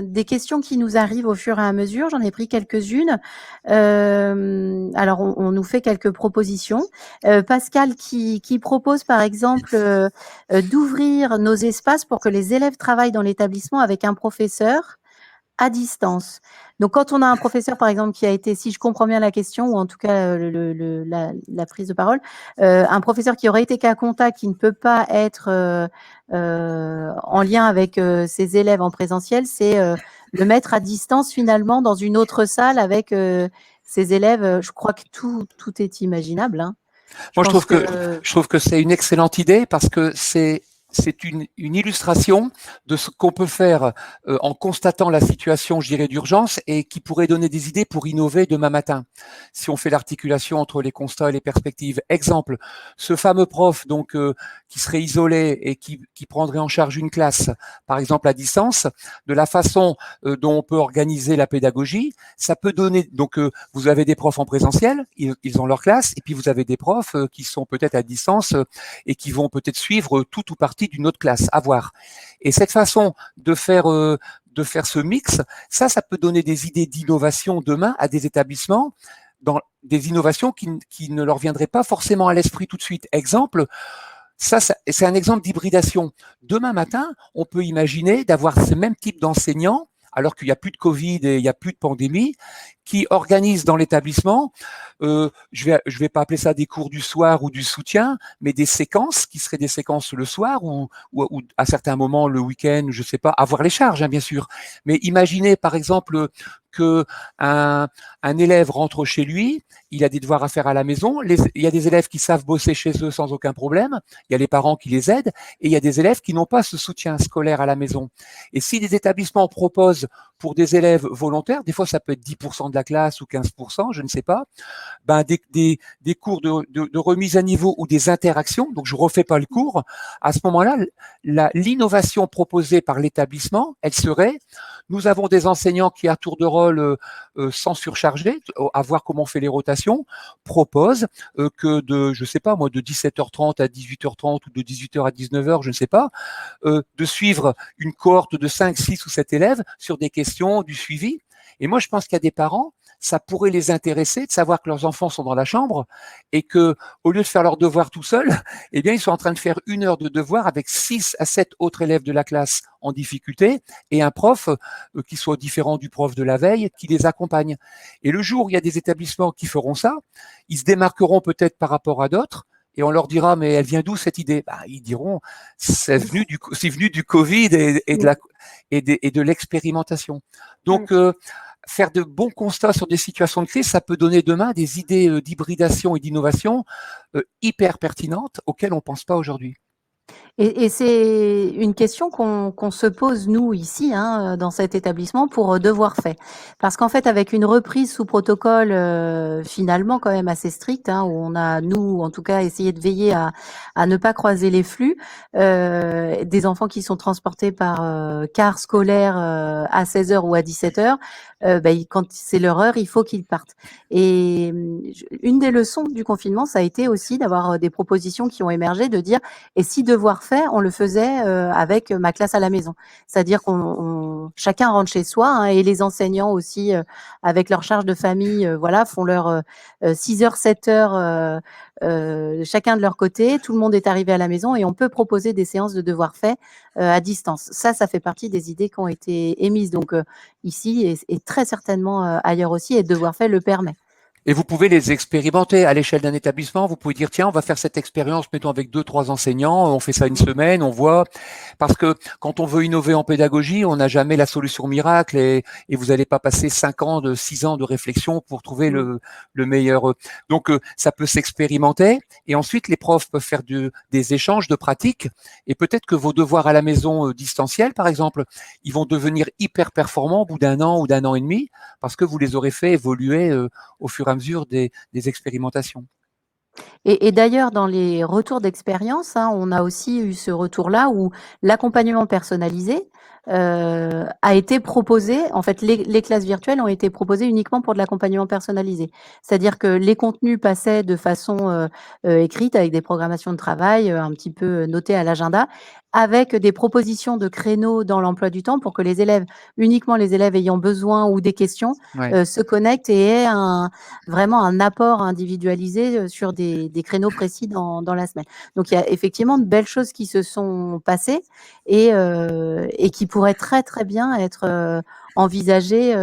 A: des questions qui nous arrivent au fur et à mesure. J'en ai pris quelques-unes. Alors, on nous fait quelques propositions. Pascal qui propose par exemple d'ouvrir nos espaces pour que les élèves travaillent dans l'établissement avec un professeur à distance. Donc, quand on a un professeur, par exemple, qui a été, si je comprends bien la question, ou en tout cas la prise de parole, un professeur qui aurait été cas contact, qui ne peut pas être en lien avec ses élèves en présentiel, c'est le mettre à distance finalement dans une autre salle avec ses élèves. Je crois que tout est imaginable, hein. Je
B: Moi,
A: pense que
B: je trouve que c'est une excellente idée, parce que c'est une illustration de ce qu'on peut faire en constatant la situation, je dirais, d'urgence, et qui pourrait donner des idées pour innover demain matin. Si on fait l'articulation entre les constats et les perspectives. Exemple, ce fameux prof donc qui serait isolé et qui prendrait en charge une classe, par exemple à distance, de la façon dont on peut organiser la pédagogie, ça peut donner. Donc vous avez des profs en présentiel, ils ont leur classe, et puis vous avez des profs qui sont peut-être à distance et qui vont peut-être suivre tout ou partie d'une autre classe, à voir. Et cette façon de faire ce mix, ça peut donner des idées d'innovation demain à des établissements, dans des innovations qui ne leur viendraient pas forcément à l'esprit tout de suite. Exemple, ça c'est un exemple d'hybridation. Demain matin, on peut imaginer d'avoir ce même type d'enseignants, alors qu'il n'y a plus de Covid et il n'y a plus de pandémie, qui organisent dans l'établissement, je vais pas appeler ça des cours du soir ou du soutien, mais des séquences qui seraient des séquences le soir ou à certains moments le week-end, je sais pas, avoir les charges, hein, bien sûr. Mais imaginez par exemple que un élève rentre chez lui il a des devoirs à faire à la maison. Il y a des élèves qui savent bosser chez eux sans aucun problème. Il y a les parents qui les aident. Et il y a des élèves qui n'ont pas ce soutien scolaire à la maison. Et si les établissements proposent pour des élèves volontaires, des fois ça peut être 10% de la classe ou 15%, je ne sais pas, ben des cours de remise à niveau ou des interactions, donc je refais pas le cours, à ce moment-là, l'innovation proposée par l'établissement, elle serait, nous avons des enseignants qui, à tour de rôle, sans surcharger, à voir comment on fait les rotations, proposent que je sais pas moi, de 17h30 à 18h30 ou de 18h à 19h, je ne sais pas, de suivre une cohorte de 5, 6 ou 7 élèves sur des questions, du suivi. Et moi, je pense qu'il y a des parents, ça pourrait les intéresser de savoir que leurs enfants sont dans la chambre et que, au lieu de faire leurs devoirs tout seuls, eh bien, ils sont en train de faire 1 heure de devoir avec 6 à 7 autres élèves de la classe en difficulté et un prof qui soit différent du prof de la veille qui les accompagne. Et le jour où il y a des établissements qui feront ça, ils se démarqueront peut-être par rapport à d'autres. Et on leur dira, mais elle vient d'où cette idée? Bah, ils diront, c'est venu du Covid et de l'expérimentation. Donc, faire de bons constats sur des situations de crise, ça peut donner demain des idées d'hybridation et d'innovation hyper pertinentes auxquelles on ne pense pas aujourd'hui.
A: Et c'est une question qu'on se pose, nous, ici, hein, dans cet établissement, pour devoir fait. Parce qu'en fait, avec une reprise sous protocole, finalement, quand même assez stricte, hein, où on a, nous, en tout cas, essayé de veiller à ne pas croiser les flux, des enfants qui sont transportés par car scolaire à 16h ou à 17h, quand c'est leur heure, il faut qu'ils partent. Et une des leçons du confinement, ça a été aussi d'avoir des propositions qui ont émergé, de dire, et si devoir fait, on le faisait avec ma classe à la maison. C'est-à-dire chacun rentre chez soi, hein, et les enseignants aussi, avec leur charge de famille, voilà, font leur 6 heures, 7 heures, chacun de leur côté. Tout le monde est arrivé à la maison et on peut proposer des séances de devoirs faits à distance. Ça fait partie des idées qui ont été émises. Donc ici et très certainement ailleurs aussi, et devoir fait le permet.
B: Et vous pouvez les expérimenter à l'échelle d'un établissement. Vous pouvez dire, tiens, on va faire cette expérience, mettons avec 2, 3 enseignants, on fait ça une semaine, on voit. Parce que quand on veut innover en pédagogie, on n'a jamais la solution miracle et vous n'allez pas passer 5 ans, 6 ans de réflexion pour trouver le meilleur. Donc, ça peut s'expérimenter. Et ensuite, les profs peuvent faire des échanges de pratiques. Et peut-être que vos devoirs à la maison distanciels, par exemple, ils vont devenir hyper performants au bout d'un an ou d'un an et demi parce que vous les aurez fait évoluer au fur et à mesure des expérimentations.
A: Et d'ailleurs, dans les retours d'expérience, hein, on a aussi eu ce retour-là où l'accompagnement personnalisé a été proposé. En fait, les classes virtuelles ont été proposées uniquement pour de l'accompagnement personnalisé. C'est-à-dire que les contenus passaient de façon écrite avec des programmations de travail un petit peu notées à l'agenda, avec des propositions de créneaux dans l'emploi du temps pour que uniquement les élèves ayant besoin ou des questions,
B: Ouais.
A: se connectent et aient vraiment un apport individualisé sur des créneaux précis dans la semaine. Donc il y a effectivement de belles choses qui se sont passées et qui pourraient très, très bien être envisagées,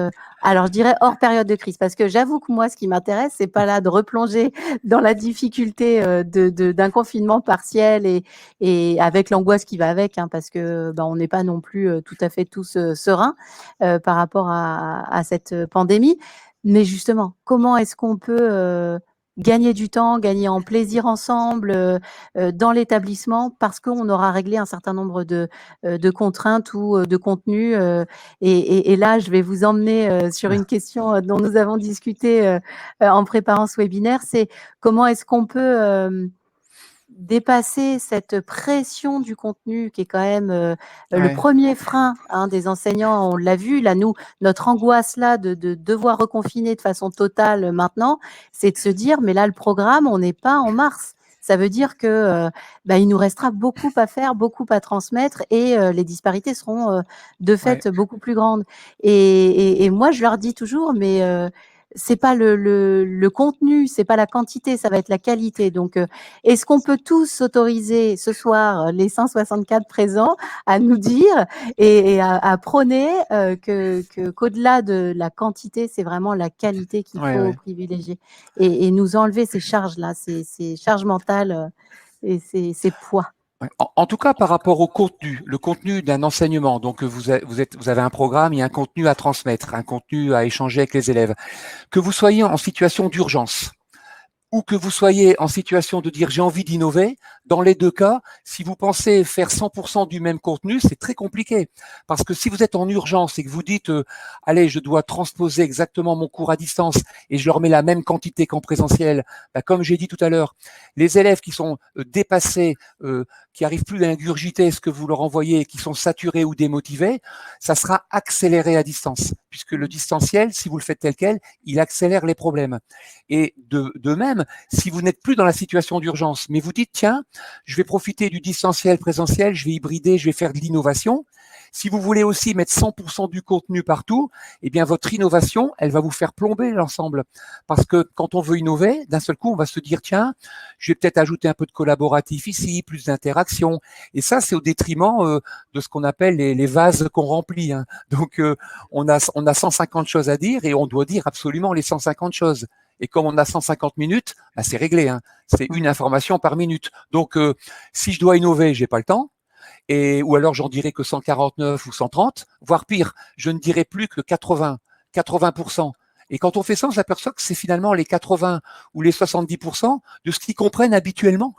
A: alors je dirais hors période de crise. Parce que j'avoue que moi, ce qui m'intéresse, c'est pas là de replonger dans la difficulté d'un confinement partiel et avec l'angoisse qui va avec, hein, parce que on n'est pas non plus tout à fait tous sereins par rapport à cette pandémie. Mais justement, comment est-ce qu'on peut gagner du temps, gagner en plaisir ensemble dans l'établissement parce qu'on aura réglé un certain nombre de contraintes ou de contenus. Et là, je vais vous emmener sur une question dont nous avons discuté en préparant ce webinaire, c'est comment est-ce qu'on peut dépasser cette pression du contenu qui est quand même le
B: Ouais.
A: premier frein, hein, des enseignants, on l'a vu. Là, nous, notre angoisse là de devoir reconfiner de façon totale maintenant, c'est de se dire, mais là, le programme, on n'est pas en mars. Ça veut dire que il nous restera beaucoup à faire, beaucoup à transmettre et les disparités seront de
B: Ouais.
A: fait beaucoup plus grandes. Et moi, je leur dis toujours, mais c'est pas le contenu, c'est pas la quantité, ça va être la qualité. Donc, est-ce qu'on peut tous s'autoriser ce soir, les 164 présents, à nous dire et à prôner qu'au-delà de la quantité, c'est vraiment la qualité qu'il
B: Ouais,
A: faut
B: ouais.
A: privilégier et nous enlever ces charges-là, ces charges mentales et ces poids.
B: Ouais. En tout cas, par rapport au contenu, le contenu d'un enseignement, donc vous avez un programme, il y a un contenu à transmettre, un contenu à échanger avec les élèves, que vous soyez en situation d'urgence, ou que vous soyez en situation de dire j'ai envie d'innover, dans les deux cas, si vous pensez faire 100% du même contenu, c'est très compliqué. Parce que si vous êtes en urgence et que vous dites allez, je dois transposer exactement mon cours à distance et je leur mets la même quantité qu'en présentiel, bah, comme j'ai dit tout à l'heure, les élèves qui sont dépassés, qui arrivent plus à ingurgiter ce que vous leur envoyez, qui sont saturés ou démotivés, ça sera accéléré à distance. Puisque le distanciel, si vous le faites tel quel, il accélère les problèmes. Et de même, si vous n'êtes plus dans la situation d'urgence, mais vous dites, tiens, je vais profiter du distanciel présentiel, je vais hybrider, je vais faire de l'innovation. Si vous voulez aussi mettre 100% du contenu partout, eh bien, votre innovation, elle va vous faire plomber l'ensemble. Parce que quand on veut innover, d'un seul coup, on va se dire, tiens, je vais peut-être ajouter un peu de collaboratif ici, plus d'interaction. Et ça, c'est au détriment de ce qu'on appelle les vases qu'on remplit. Hein. Donc, on a 150 choses à dire et on doit dire absolument les 150 choses. Et comme on a 150 minutes, bah, c'est réglé. Hein. C'est une information par minute. Donc, si je dois innover, j'ai pas le temps. Ou alors j'en dirai que 149 ou 130, voire pire, je ne dirai plus que 80%. Et quand on fait ça, on s'aperçoit que c'est finalement les 80 ou les 70% de ce qu'ils comprennent habituellement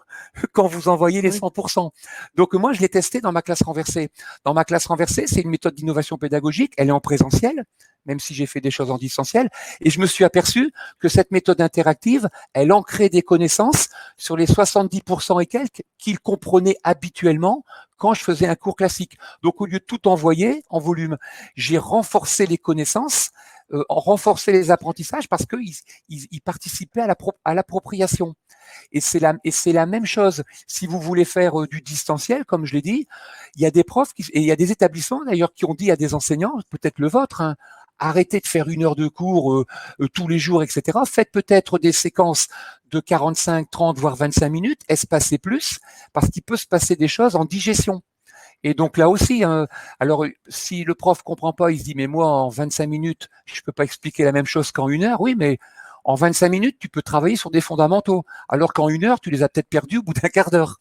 B: quand vous envoyez les 100%. Donc moi, je l'ai testé dans ma classe renversée. Dans ma classe renversée, c'est une méthode d'innovation pédagogique, elle est en présentiel, même si j'ai fait des choses en distanciel, et je me suis aperçu que cette méthode interactive, elle ancrait des connaissances sur les 70% et quelques qu'ils comprenaient habituellement quand je faisais un cours classique. Donc, au lieu de tout envoyer en volume, j'ai renforcé les connaissances, renforcé les apprentissages parce qu'ils participaient à l'appropriation. Et c'est la même chose. Si vous voulez faire du distanciel, comme je l'ai dit, il y a des profs et il y a des établissements d'ailleurs qui ont dit à des enseignants, peut-être le vôtre, hein, arrêtez de faire 1 heure de cours tous les jours, etc. Faites peut-être des séquences de 45, 30, voire 25 minutes, espacez plus, parce qu'il peut se passer des choses en digestion. Et donc là aussi, hein, alors si le prof comprend pas, il se dit mais moi en 25 minutes, je peux pas expliquer la même chose qu'en 1 heure. Oui, mais en 25 minutes, tu peux travailler sur des fondamentaux, alors qu'en 1 heure, tu les as peut-être perdus au bout d'un quart d'heure.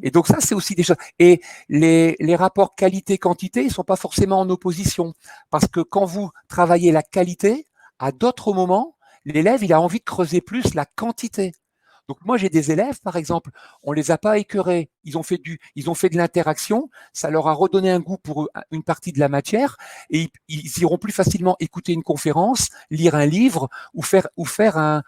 B: Et donc ça, c'est aussi des choses. Et les rapports qualité-quantité, ils sont pas forcément en opposition, parce que quand vous travaillez la qualité, à d'autres moments, l'élève, il a envie de creuser plus la quantité. Donc moi j'ai des élèves par exemple, on les a pas écœurés, ils ont fait de l'interaction, ça leur a redonné un goût pour une partie de la matière et ils iront plus facilement écouter une conférence, lire un livre ou faire un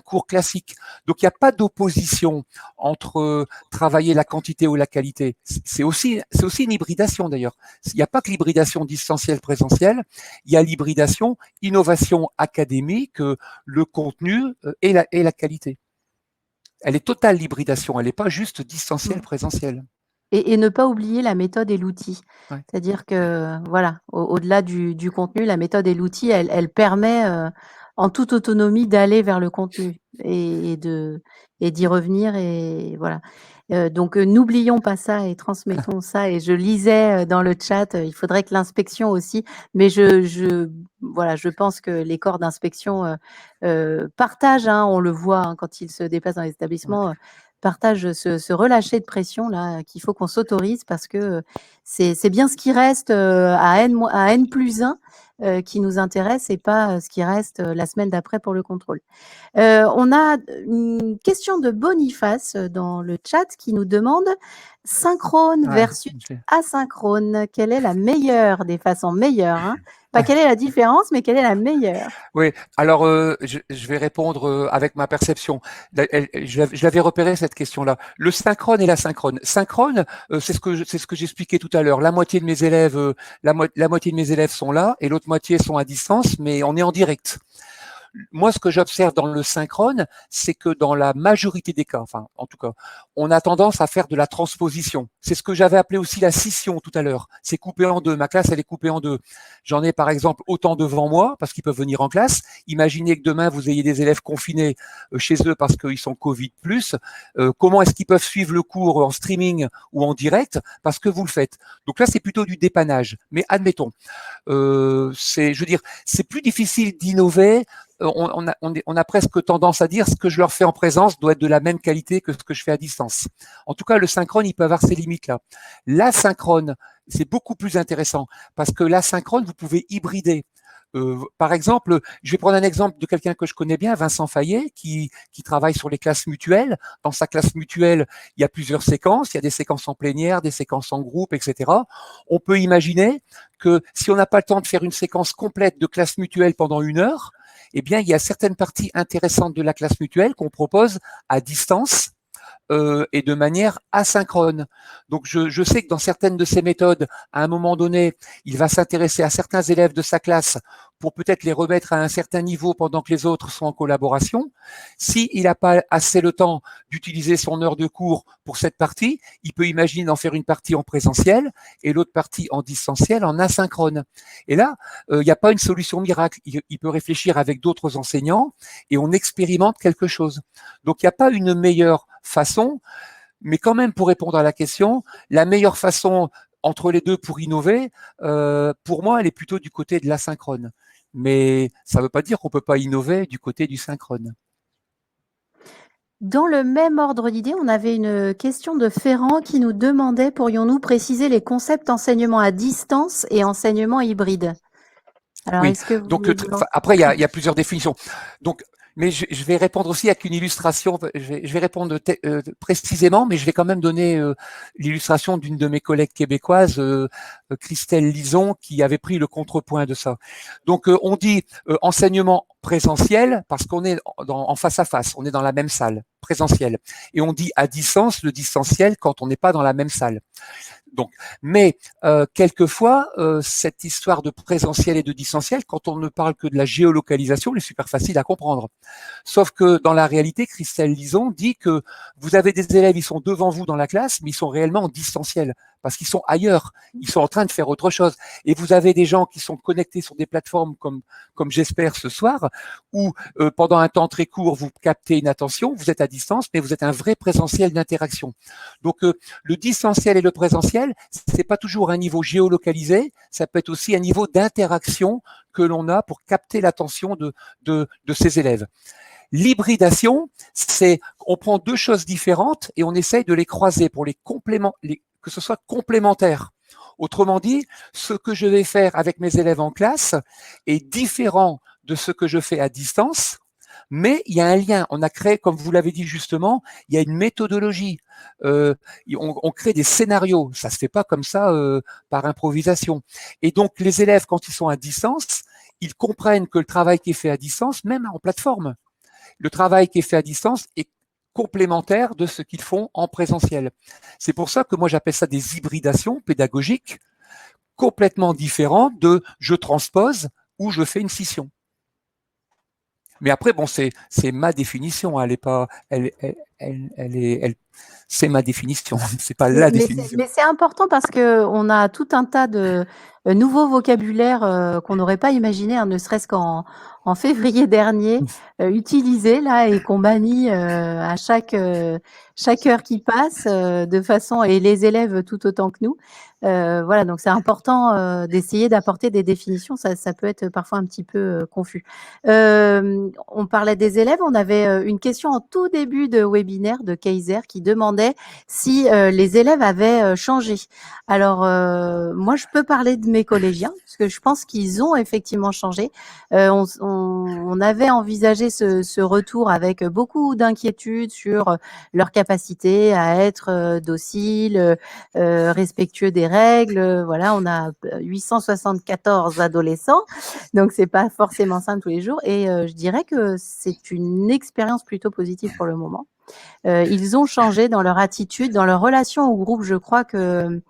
B: cours classique. Donc il n'y a pas d'opposition entre travailler la quantité ou la qualité. C'est aussi une hybridation d'ailleurs. Il n'y a pas que l'hybridation distancielle présentielle, il y a l'hybridation innovation académique, le contenu et la qualité. Elle est totale l'hybridation, elle n'est pas juste distancielle présentielle.
A: Et ne pas oublier la méthode et l'outil.
B: Ouais.
A: C'est-à-dire que voilà, au-delà du contenu, la méthode et l'outil, elle permet en toute autonomie d'aller vers le contenu et d'y revenir et voilà. Donc n'oublions pas ça et transmettons ça. Et je lisais dans le chat, il faudrait que l'inspection aussi, mais voilà, je pense que les corps d'inspection partagent, hein, on le voit hein, quand ils se déplacent dans les établissements, partagent ce relâcher de pression là qu'il faut qu'on s'autorise parce que c'est bien ce qui reste à N+1 qui nous intéresse et pas ce qui reste la semaine d'après pour le contrôle. On a une question de Boniface dans le chat qui nous demande synchrone versus asynchrone. Quelle est la meilleure des façons meilleures hein Pas quelle est la différence, mais quelle est la meilleure?
B: Oui, alors je vais répondre avec ma perception. Je l'avais repéré cette question-là. Le synchrone et l'asynchrone. Synchrone, c'est ce que j'expliquais tout à l'heure. La moitié de mes élèves, la moitié de mes élèves sont là et l'autre moitié sont à distance, mais on est en direct. Moi, ce que j'observe dans le synchrone, c'est que dans la majorité des cas, enfin, en tout cas, on a tendance à faire de la transposition. C'est ce que j'avais appelé aussi la scission tout à l'heure. C'est coupé en deux. Ma classe, elle est coupée en deux. J'en ai, par exemple, autant devant moi, parce qu'ils peuvent venir en classe. Imaginez que demain, vous ayez des élèves confinés chez eux parce qu'ils sont Covid+. Comment est-ce qu'ils peuvent suivre le cours en streaming ou en direct? Parce que vous le faites. Donc là, c'est plutôt du dépannage. Mais admettons, je veux dire, c'est plus difficile d'innover on a presque tendance à dire ce que je leur fais en présence doit être de la même qualité que ce que je fais à distance. En tout cas, le synchrone, il peut avoir ses limites là. L'asynchrone, c'est beaucoup plus intéressant parce que l'asynchrone, vous pouvez hybrider. Par exemple, je vais prendre un exemple de quelqu'un que je connais bien, Vincent Fayet, qui travaille sur les classes mutuelles. Dans sa classe mutuelle, il y a plusieurs séquences. Il y a des séquences en plénière, des séquences en groupe, etc. On peut imaginer que si on n'a pas le temps de faire une séquence complète de classe mutuelle pendant 1 heure, eh bien, il y a certaines parties intéressantes de la classe mutuelle qu'on propose à distance et de manière asynchrone. Donc, je sais que dans certaines de ces méthodes, à un moment donné, il va s'intéresser à certains élèves de sa classe pour peut-être les remettre à un certain niveau pendant que les autres sont en collaboration. S'il n'a pas assez le temps d'utiliser son heure de cours pour cette partie, il peut imaginer d'en faire une partie en présentiel et l'autre partie en distanciel, en asynchrone. Et là, il n'y a pas une solution miracle. Il peut réfléchir avec d'autres enseignants et on expérimente quelque chose. Donc, il n'y a pas une meilleure façon, mais quand même pour répondre à la question, la meilleure façon entre les deux pour innover, pour moi, elle est plutôt du côté de l'asynchrone. Mais ça ne veut pas dire qu'on ne peut pas innover du côté du synchrone.
A: Dans le même ordre d'idée, on avait une question de Ferrand qui nous demandait: pourrions-nous préciser les concepts enseignement à distance et enseignement hybride? Alors,
B: Oui,
A: est-ce que vous
B: donc
A: voulez vous lancer?
B: après, il y a plusieurs définitions. Donc, mais je vais répondre aussi avec une illustration. Je vais répondre précisément, mais je vais quand même donner l'illustration d'une de mes collègues québécoises, Christelle Lison, qui avait pris le contrepoint de ça. Donc, on dit enseignement présentiel parce qu'on est en face à face, on est dans la même salle, présentiel. Et on dit à distance, le distanciel, quand on n'est pas dans la même salle. Donc, mais quelquefois, cette histoire de présentiel et de distanciel, quand on ne parle que de la géolocalisation, elle est super facile à comprendre. Sauf que dans la réalité, Christelle Lison dit que vous avez des élèves, ils sont devant vous dans la classe, mais ils sont réellement en distanciel parce qu'ils sont ailleurs, ils sont en train de faire autre chose. Et vous avez des gens qui sont connectés sur des plateformes comme j'espère ce soir, où pendant un temps très court, vous captez une attention, vous êtes à distance, mais vous êtes un vrai présentiel d'interaction. Donc le distanciel et le présentiel, c'est pas toujours un niveau géolocalisé, ça peut être aussi un niveau d'interaction que l'on a pour capter l'attention de ses élèves. L'hybridation, c'est on prend deux choses différentes et on essaye de les croiser pour que ce soit complémentaire. Autrement dit, ce que je vais faire avec mes élèves en classe est différent de ce que je fais à distance, mais il y a un lien. On a créé, comme vous l'avez dit justement, il y a une méthodologie. On crée des scénarios. Ça se fait pas comme ça par improvisation. Et donc, les élèves, quand ils sont à distance, ils comprennent que le travail qui est fait à distance, même en plateforme, le travail qui est fait à distance est complémentaire de ce qu'ils font en présentiel. C'est pour ça que moi j'appelle ça des hybridations pédagogiques complètement différentes de je transpose ou je fais une scission. Mais après, bon, c'est ma définition. Elle est pas, c'est ma définition. C'est pas la définition.
A: Mais c'est important parce que on a tout un tas de nouveaux vocabulaires qu'on n'aurait pas imaginé, hein, ne serait-ce qu'en février dernier, utilisés là et qu'on manie à chaque heure qui passe de façon, et les élèves tout autant que nous. Voilà, donc c'est important d'essayer d'apporter des définitions. Ça peut être parfois un petit peu confus. On parlait des élèves. On avait une question en tout début de webinaire de Kaiser qui demandait si les élèves avaient changé. Alors, moi, je peux parler de mes collégiens, parce que je pense qu'ils ont effectivement changé. On avait envisagé ce retour avec beaucoup d'inquiétudes sur leur capacité à être dociles, respectueux des règles. Voilà, on a 874 adolescents, donc c'est pas forcément simple tous les jours. Et je dirais que c'est une expérience plutôt positive pour le moment. Ils ont changé dans leur attitude, dans leur relation au groupe. Je crois que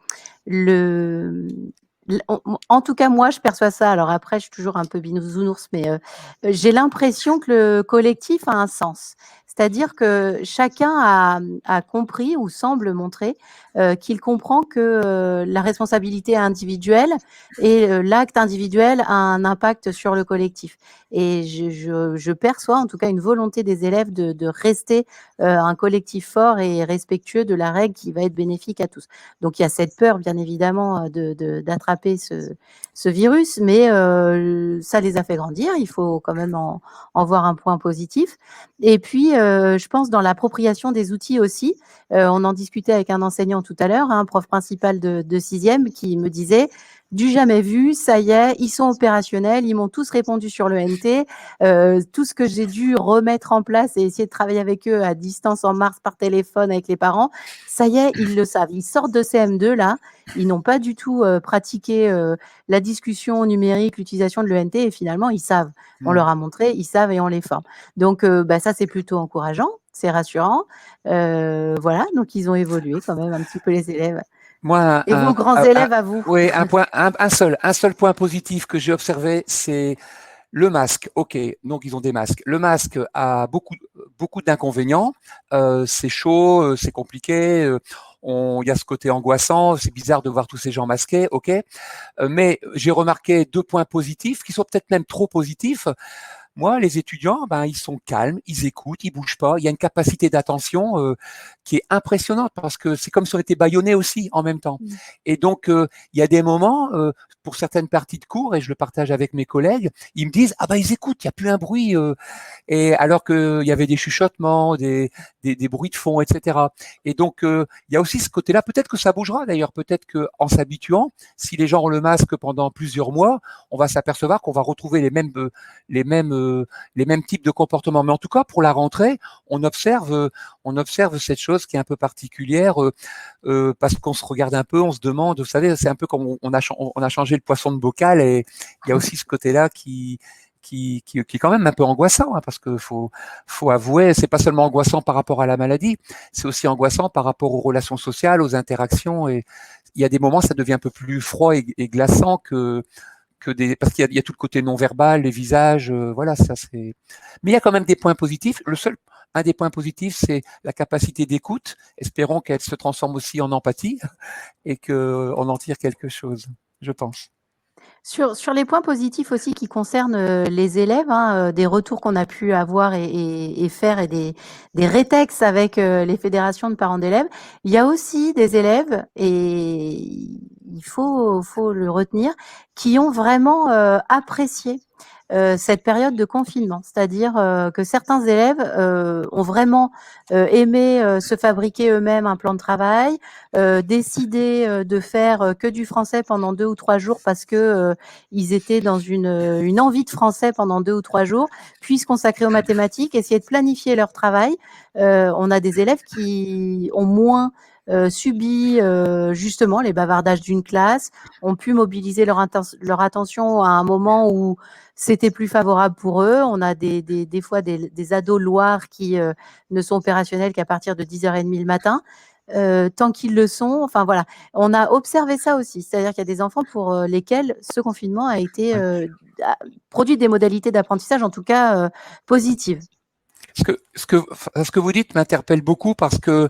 A: en tout cas, moi, je perçois ça. Alors après, je suis toujours un peu bisounours, mais j'ai l'impression que le collectif a un sens. C'est-à-dire que chacun a compris ou semble montrer qu'il comprend que la responsabilité individuelle et l'acte individuel a un impact sur le collectif. Et je perçois en tout cas une volonté des élèves de rester un collectif fort et respectueux de la règle qui va être bénéfique à tous. Donc il y a cette peur bien évidemment d'attraper ce virus, mais ça les a fait grandir, il faut quand même en voir un point positif. Et puis, je pense dans l'appropriation des outils aussi, on en discutait avec un enseignant tout à l'heure, un prof principal de 6e qui me disait: «Du jamais vu, ça y est, ils sont opérationnels, ils m'ont tous répondu sur le NT, tout ce que j'ai dû remettre en place et essayer de travailler avec eux à distance en mars par téléphone avec les parents, ça y est, ils le savent. Ils sortent de CM2 là, ils n'ont pas du tout, pratiqué, la discussion numérique, l'utilisation de l'ENT et finalement ils savent. On leur a montré, ils savent et on les forme. Donc ça c'est plutôt encourageant, c'est rassurant. Voilà, donc ils ont évolué quand même un petit peu les élèves.
B: Moi,
A: Et vos grands élèves à vous?
B: oui, un seul point positif que j'ai observé, c'est le masque. Ok, donc ils ont des masques. Le masque a beaucoup d'inconvénients. C'est chaud, c'est compliqué. Il y a ce côté angoissant. C'est bizarre de voir tous ces gens masqués. Ok, mais j'ai remarqué 2 points positifs qui sont peut-être même trop positifs. Moi, les étudiants, ben, ils sont calmes, ils écoutent, ils bougent pas. Il y a une capacité d'attention qui est impressionnante parce que c'est comme si on était bâillonné aussi en même temps. Et donc, il y a des moments, pour certaines parties de cours, et je le partage avec mes collègues, ils me disent ah ben ils écoutent, il y a plus un bruit, et alors qu'il y avait des chuchotements, des bruits de fond, etc. Et donc, il y a aussi ce côté-là. Peut-être que ça bougera d'ailleurs. Peut-être que en s'habituant, si les gens ont le masque pendant plusieurs mois, on va s'apercevoir qu'on va retrouver les mêmes les mêmes types de comportements. Mais en tout cas, pour la rentrée, on observe cette chose qui est un peu particulière parce qu'on se regarde un peu, on se demande, vous savez, c'est un peu comme on a changé le poisson de bocal et il y a aussi ce côté-là qui est quand même un peu angoissant, hein, parce que faut avouer, c'est pas seulement angoissant par rapport à la maladie, c'est aussi angoissant par rapport aux relations sociales, aux interactions, et il y a des moments, ça devient un peu plus froid et glaçant parce qu'il y a tout le côté non verbal, les visages, voilà, ça c'est. Mais il y a quand même des points positifs. Un des points positifs, c'est la capacité d'écoute. Espérons qu'elle se transforme aussi en empathie et qu'on en tire quelque chose, je pense.
A: Sur les points positifs aussi qui concernent les élèves, hein, des retours qu'on a pu avoir et faire et des rétex avec les fédérations de parents d'élèves, il y a aussi des élèves, et faut le retenir, qui ont vraiment apprécié cette période de confinement. C'est-à-dire que certains élèves ont vraiment aimé se fabriquer eux-mêmes un plan de travail, décider de faire que du français pendant 2 ou 3 jours parce que ils étaient dans une envie de français pendant 2 ou 3 jours, puis se consacrer aux mathématiques, essayer de planifier leur travail. On a des élèves qui ont moins subi justement les bavardages d'une classe, ont pu mobiliser leur attention à un moment où c'était plus favorable pour eux. On a des fois des ados Loire qui ne sont opérationnels qu'à partir de 10h30 le matin. Tant qu'ils le sont, enfin voilà. On a observé ça aussi, c'est-à-dire qu'il y a des enfants pour lesquels ce confinement a été produit des modalités d'apprentissage en tout cas positives.
B: Ce que vous dites m'interpelle beaucoup parce que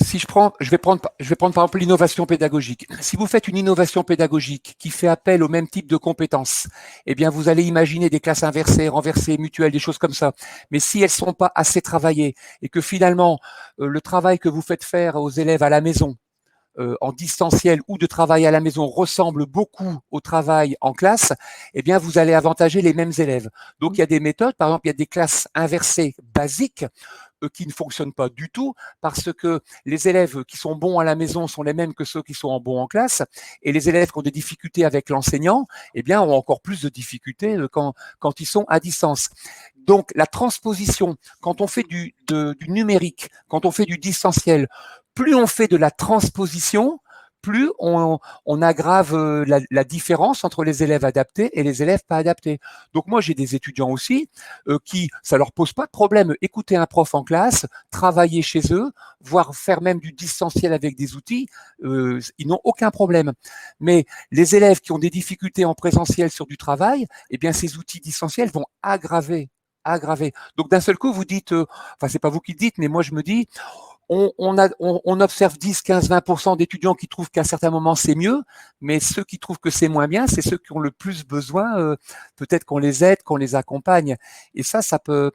B: si je vais prendre par exemple l'innovation pédagogique. Si vous faites une innovation pédagogique qui fait appel au même type de compétences, eh bien, vous allez imaginer des classes inversées, renversées, mutuelles, des choses comme ça. Mais si elles sont pas assez travaillées et que finalement, le travail que vous faites faire aux élèves à la maison, en distanciel ou de travail à la maison ressemble beaucoup au travail en classe, eh bien, vous allez avantager les mêmes élèves. Donc, il y a des méthodes, par exemple, il y a des classes inversées basiques qui ne fonctionnent pas du tout parce que les élèves qui sont bons à la maison sont les mêmes que ceux qui sont bons en classe et les élèves qui ont des difficultés avec l'enseignant, eh bien, ont encore plus de difficultés quand ils sont à distance. Donc, la transposition, quand on fait du numérique, quand on fait du distanciel, plus on fait de la transposition, plus on aggrave la différence entre les élèves adaptés et les élèves pas adaptés. Donc moi, j'ai des étudiants aussi qui, ça leur pose pas de problème, écouter un prof en classe, travailler chez eux, voire faire même du distanciel avec des outils, ils n'ont aucun problème. Mais les élèves qui ont des difficultés en présentiel sur du travail, eh bien ces outils distanciels vont aggraver aggravé. Donc d'un seul coup, vous dites, enfin c'est pas vous qui le dites, mais moi je me dis, on observe 10, 15, 20% d'étudiants qui trouvent qu'à certains moments c'est mieux, mais ceux qui trouvent que c'est moins bien, c'est ceux qui ont le plus besoin. Peut-être qu'on les aide, qu'on les accompagne. Et ça peut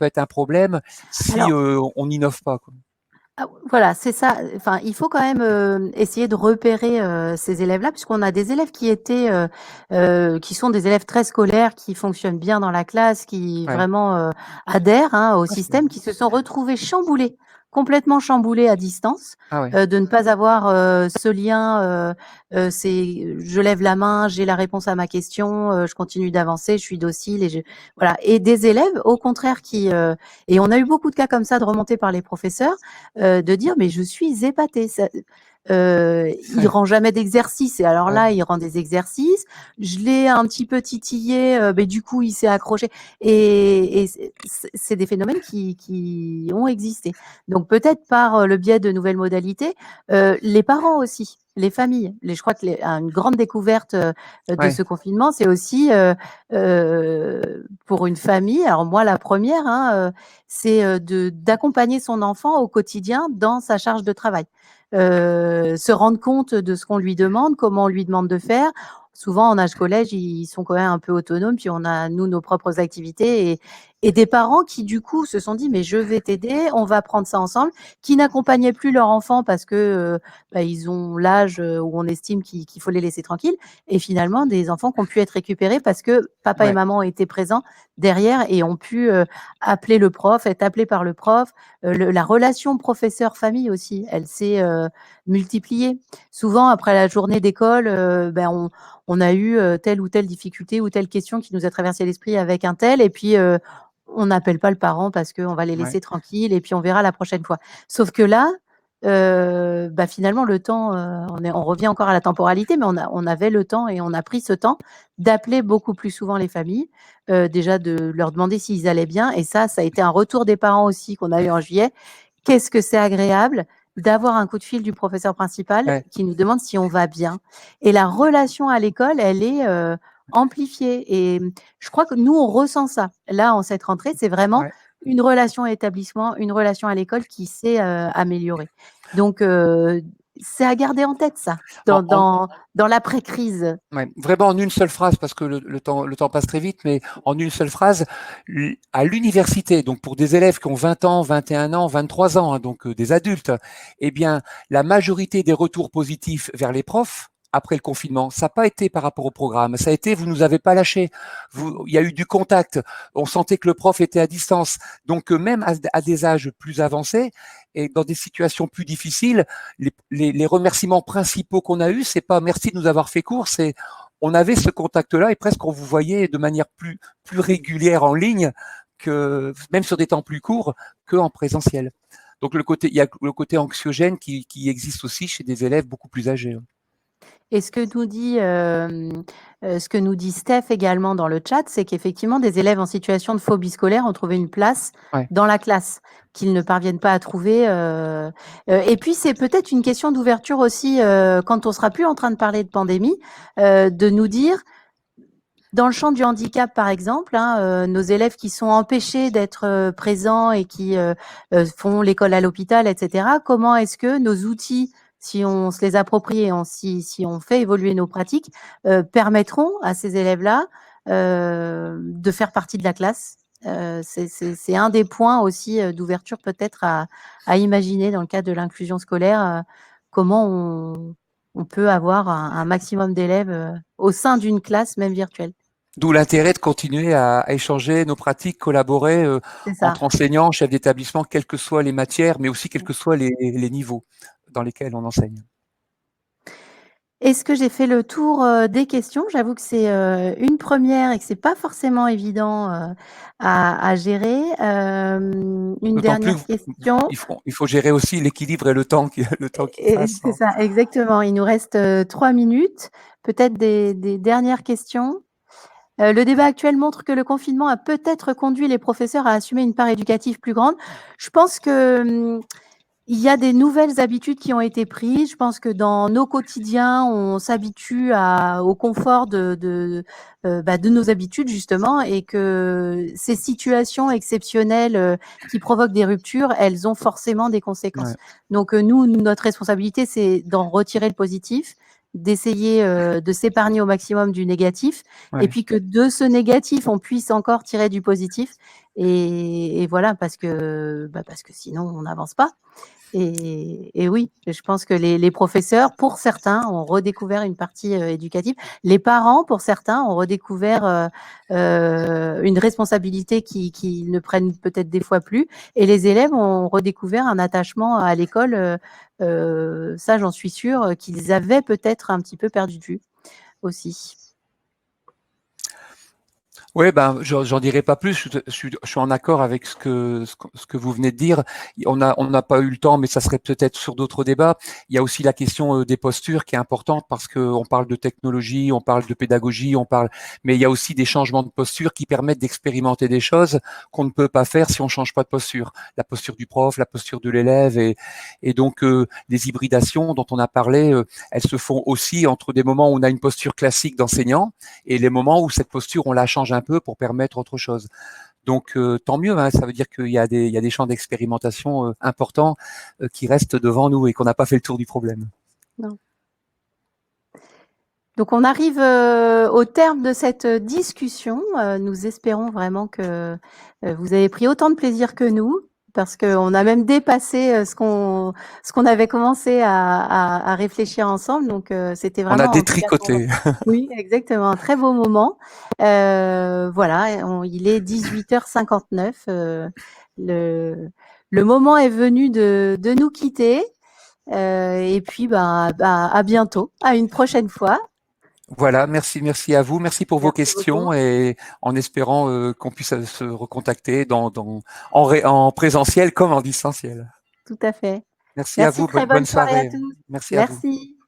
B: être un problème si
A: Alors,
B: on n'innove pas, quoi.
A: voilà, c'est ça. Enfin, il faut quand même essayer de repérer ces élèves-là, puisqu'on a des élèves qui étaient, qui sont des élèves très scolaires, qui fonctionnent bien dans la classe, qui
B: Ouais.
A: vraiment adhèrent au
B: Ah,
A: système, qui se sont retrouvés chamboulés, complètement chamboulés à distance,
B: ah ouais.
A: de ne pas avoir ce lien. C'est, je lève la main, j'ai la réponse à ma question, je continue d'avancer, je suis docile voilà. Et des élèves, au contraire, et on a eu beaucoup de cas comme ça de remontés par les professeurs de dire: «Mais je suis épatée, ça». Il rend jamais d'exercice et alors
B: Ouais.
A: là, il rend des exercices. Je l'ai un petit peu titillé, beh, du coup, il s'est accroché et c'est des phénomènes qui ont existé. Donc peut-être par, le biais de nouvelles modalités, les parents aussi, les familles. Je crois que une grande découverte, de
B: Ouais.
A: ce confinement, c'est aussi, pour une famille, alors moi la première, hein, c'est, d'accompagner son enfant au quotidien dans sa charge de travail. Se rendre compte de ce qu'on lui demande, comment on lui demande de faire. Souvent en âge collège, ils sont quand même un peu autonomes, puis on a nous nos propres activités et des parents qui du coup se sont dit: «Mais je vais t'aider, on va prendre ça ensemble», qui n'accompagnaient plus leur enfant parce que, bah, ils ont l'âge, où on estime qu'il faut les laisser tranquilles et finalement des enfants qui ont pu être récupérés parce que papa et
B: Ouais.
A: maman étaient présents derrière et ont pu, appeler le prof, être appelés par le prof. La relation professeur-famille aussi, elle s'est, multipliée. Souvent après la journée d'école, ben, on a eu, telle ou telle difficulté ou telle question qui nous a traversé l'esprit avec un tel et puis, on n'appelle pas le parent parce qu'on va les
B: Ouais.
A: laisser tranquilles et puis on verra la prochaine fois. Sauf que là, bah, finalement le temps, on revient encore à la temporalité, mais on avait le temps et on a pris ce temps d'appeler beaucoup plus souvent les familles, déjà de leur demander s'ils allaient bien et ça a été un retour des parents aussi qu'on a eu en juillet. Qu'est-ce que c'est agréable d'avoir un coup de fil du professeur principal
B: Ouais.
A: qui nous demande si on va bien et la relation à l'école, elle est, amplifiée et je crois que nous, on ressent ça. Là, en cette rentrée, c'est vraiment
B: Ouais.
A: une relation à l'établissement, une relation à l'école qui s'est, améliorée. Donc c'est à garder en tête ça,
B: En, en,
A: dans l'après-crise.
B: Ouais, vraiment en une seule phrase, parce que le temps passe très vite, mais en une seule phrase, à l'université, donc pour des élèves qui ont 20 ans, 21 ans, 23 ans, hein, donc des adultes, eh bien, la majorité des retours positifs vers les profs, après le confinement, ça n'a pas été par rapport au programme, ça a été vous nous avez pas lâché, il y a eu du contact, on sentait que le prof était à distance, donc même à des âges plus avancés et dans des situations plus difficiles, les remerciements principaux qu'on a eus, c'est pas merci de nous avoir fait court, c'est on avait ce contact-là et presque on vous voyait de manière plus régulière en ligne que même sur des temps plus courts qu'en présentiel. Donc il y a le côté anxiogène qui existe aussi chez des élèves beaucoup plus âgés.
A: Et ce que nous dit Steph également dans le chat, c'est qu'effectivement des élèves en situation de phobie scolaire ont trouvé une place
B: Ouais,
A: dans la classe, qu'ils ne parviennent pas à trouver, et puis c'est peut-être une question d'ouverture aussi, quand on sera plus en train de parler de pandémie, de nous dire dans le champ du handicap, par exemple, hein, nos élèves qui sont empêchés d'être, présents et qui, font l'école à l'hôpital et cetera, comment est-ce que nos outils, si on se les approprie et si on fait évoluer nos pratiques, permettront à ces élèves-là, de faire partie de la classe? C'est un des points aussi, d'ouverture peut-être à imaginer dans le cadre de l'inclusion scolaire, comment on peut avoir un maximum d'élèves, au sein d'une classe, même virtuelle.
B: d'où l'intérêt de continuer à échanger nos pratiques, collaborer
A: C'est ça.
B: entre enseignants, chefs d'établissement, quelles que soient les matières, mais aussi quels que soient les niveaux dans lesquels on enseigne.
A: Est-ce que j'ai fait le tour, des questions? J'avoue que c'est, une première et que c'est pas forcément évident, à gérer. Une
B: D'autant plus
A: dernière question
B: il faut gérer aussi l'équilibre et le temps le temps qui
A: et
B: passe,
A: c'est
B: hein.
A: ça, exactement. Il nous reste, 3 minutes. Peut-être des dernières questions? Le débat actuel montre que le confinement a peut-être conduit les professeurs à assumer une part éducative plus grande. Je pense que, Il y a des nouvelles habitudes qui ont été prises. Je pense que dans nos quotidiens, on s'habitue au confort de nos habitudes justement, et que ces situations exceptionnelles qui provoquent des ruptures, elles ont forcément des conséquences.
B: Ouais.
A: Donc nous, notre responsabilité, c'est d'en retirer le positif, d'essayer de s'épargner au maximum du négatif, et
B: Ouais.
A: puis que de ce négatif, on puisse encore tirer du positif. Et voilà, parce que sinon, on n'avance pas. Et oui, je pense que les professeurs, pour certains, ont redécouvert une partie éducative. Les parents, pour certains, ont redécouvert une responsabilité qu'ils ne prennent peut-être des fois plus. Et les élèves ont redécouvert un attachement à l'école. Ça, j'en suis sûre, qu'ils avaient peut-être un petit peu perdu de vue aussi.
B: Oui, ben, j'en dirai pas plus. Je suis en accord avec ce que vous venez de dire. On n'a pas eu le temps, mais ça serait peut-être sur d'autres débats. Il y a aussi la question des postures qui est importante parce que on parle de technologie, on parle de pédagogie, mais il y a aussi des changements de posture qui permettent d'expérimenter des choses qu'on ne peut pas faire si on change pas de posture. La posture du prof, la posture de l'élève, et donc les hybridations dont on a parlé, elles se font aussi entre des moments où on a une posture classique d'enseignant et les moments où cette posture on la change un peu pour permettre autre chose. Donc tant mieux, hein, ça veut dire qu'il y a des champs d'expérimentation importants qui restent devant nous et qu'on n'a pas fait le tour du problème.
A: Non. Donc on arrive au terme de cette discussion. Nous espérons vraiment que vous avez pris autant de plaisir que nous, parce qu'on a même dépassé ce qu'on avait commencé à réfléchir ensemble. Donc c'était
B: On a
A: vraiment, en tout cas pour moi.
B: détricoté.
A: Oui, exactement, un très beau moment. Voilà, il est 18h59. Le moment est venu de nous quitter. Et puis, à bientôt, à une prochaine fois.
B: Voilà, merci à vous, merci pour vos
A: Merci beaucoup.
B: questions et en espérant qu'on puisse se recontacter en présentiel comme en distanciel.
A: Tout à fait.
B: Merci à
A: Merci,
B: vous,
A: très bonne
B: bonne
A: soirée à
B: soirée.
A: tous.
B: Merci à vous.
A: Merci.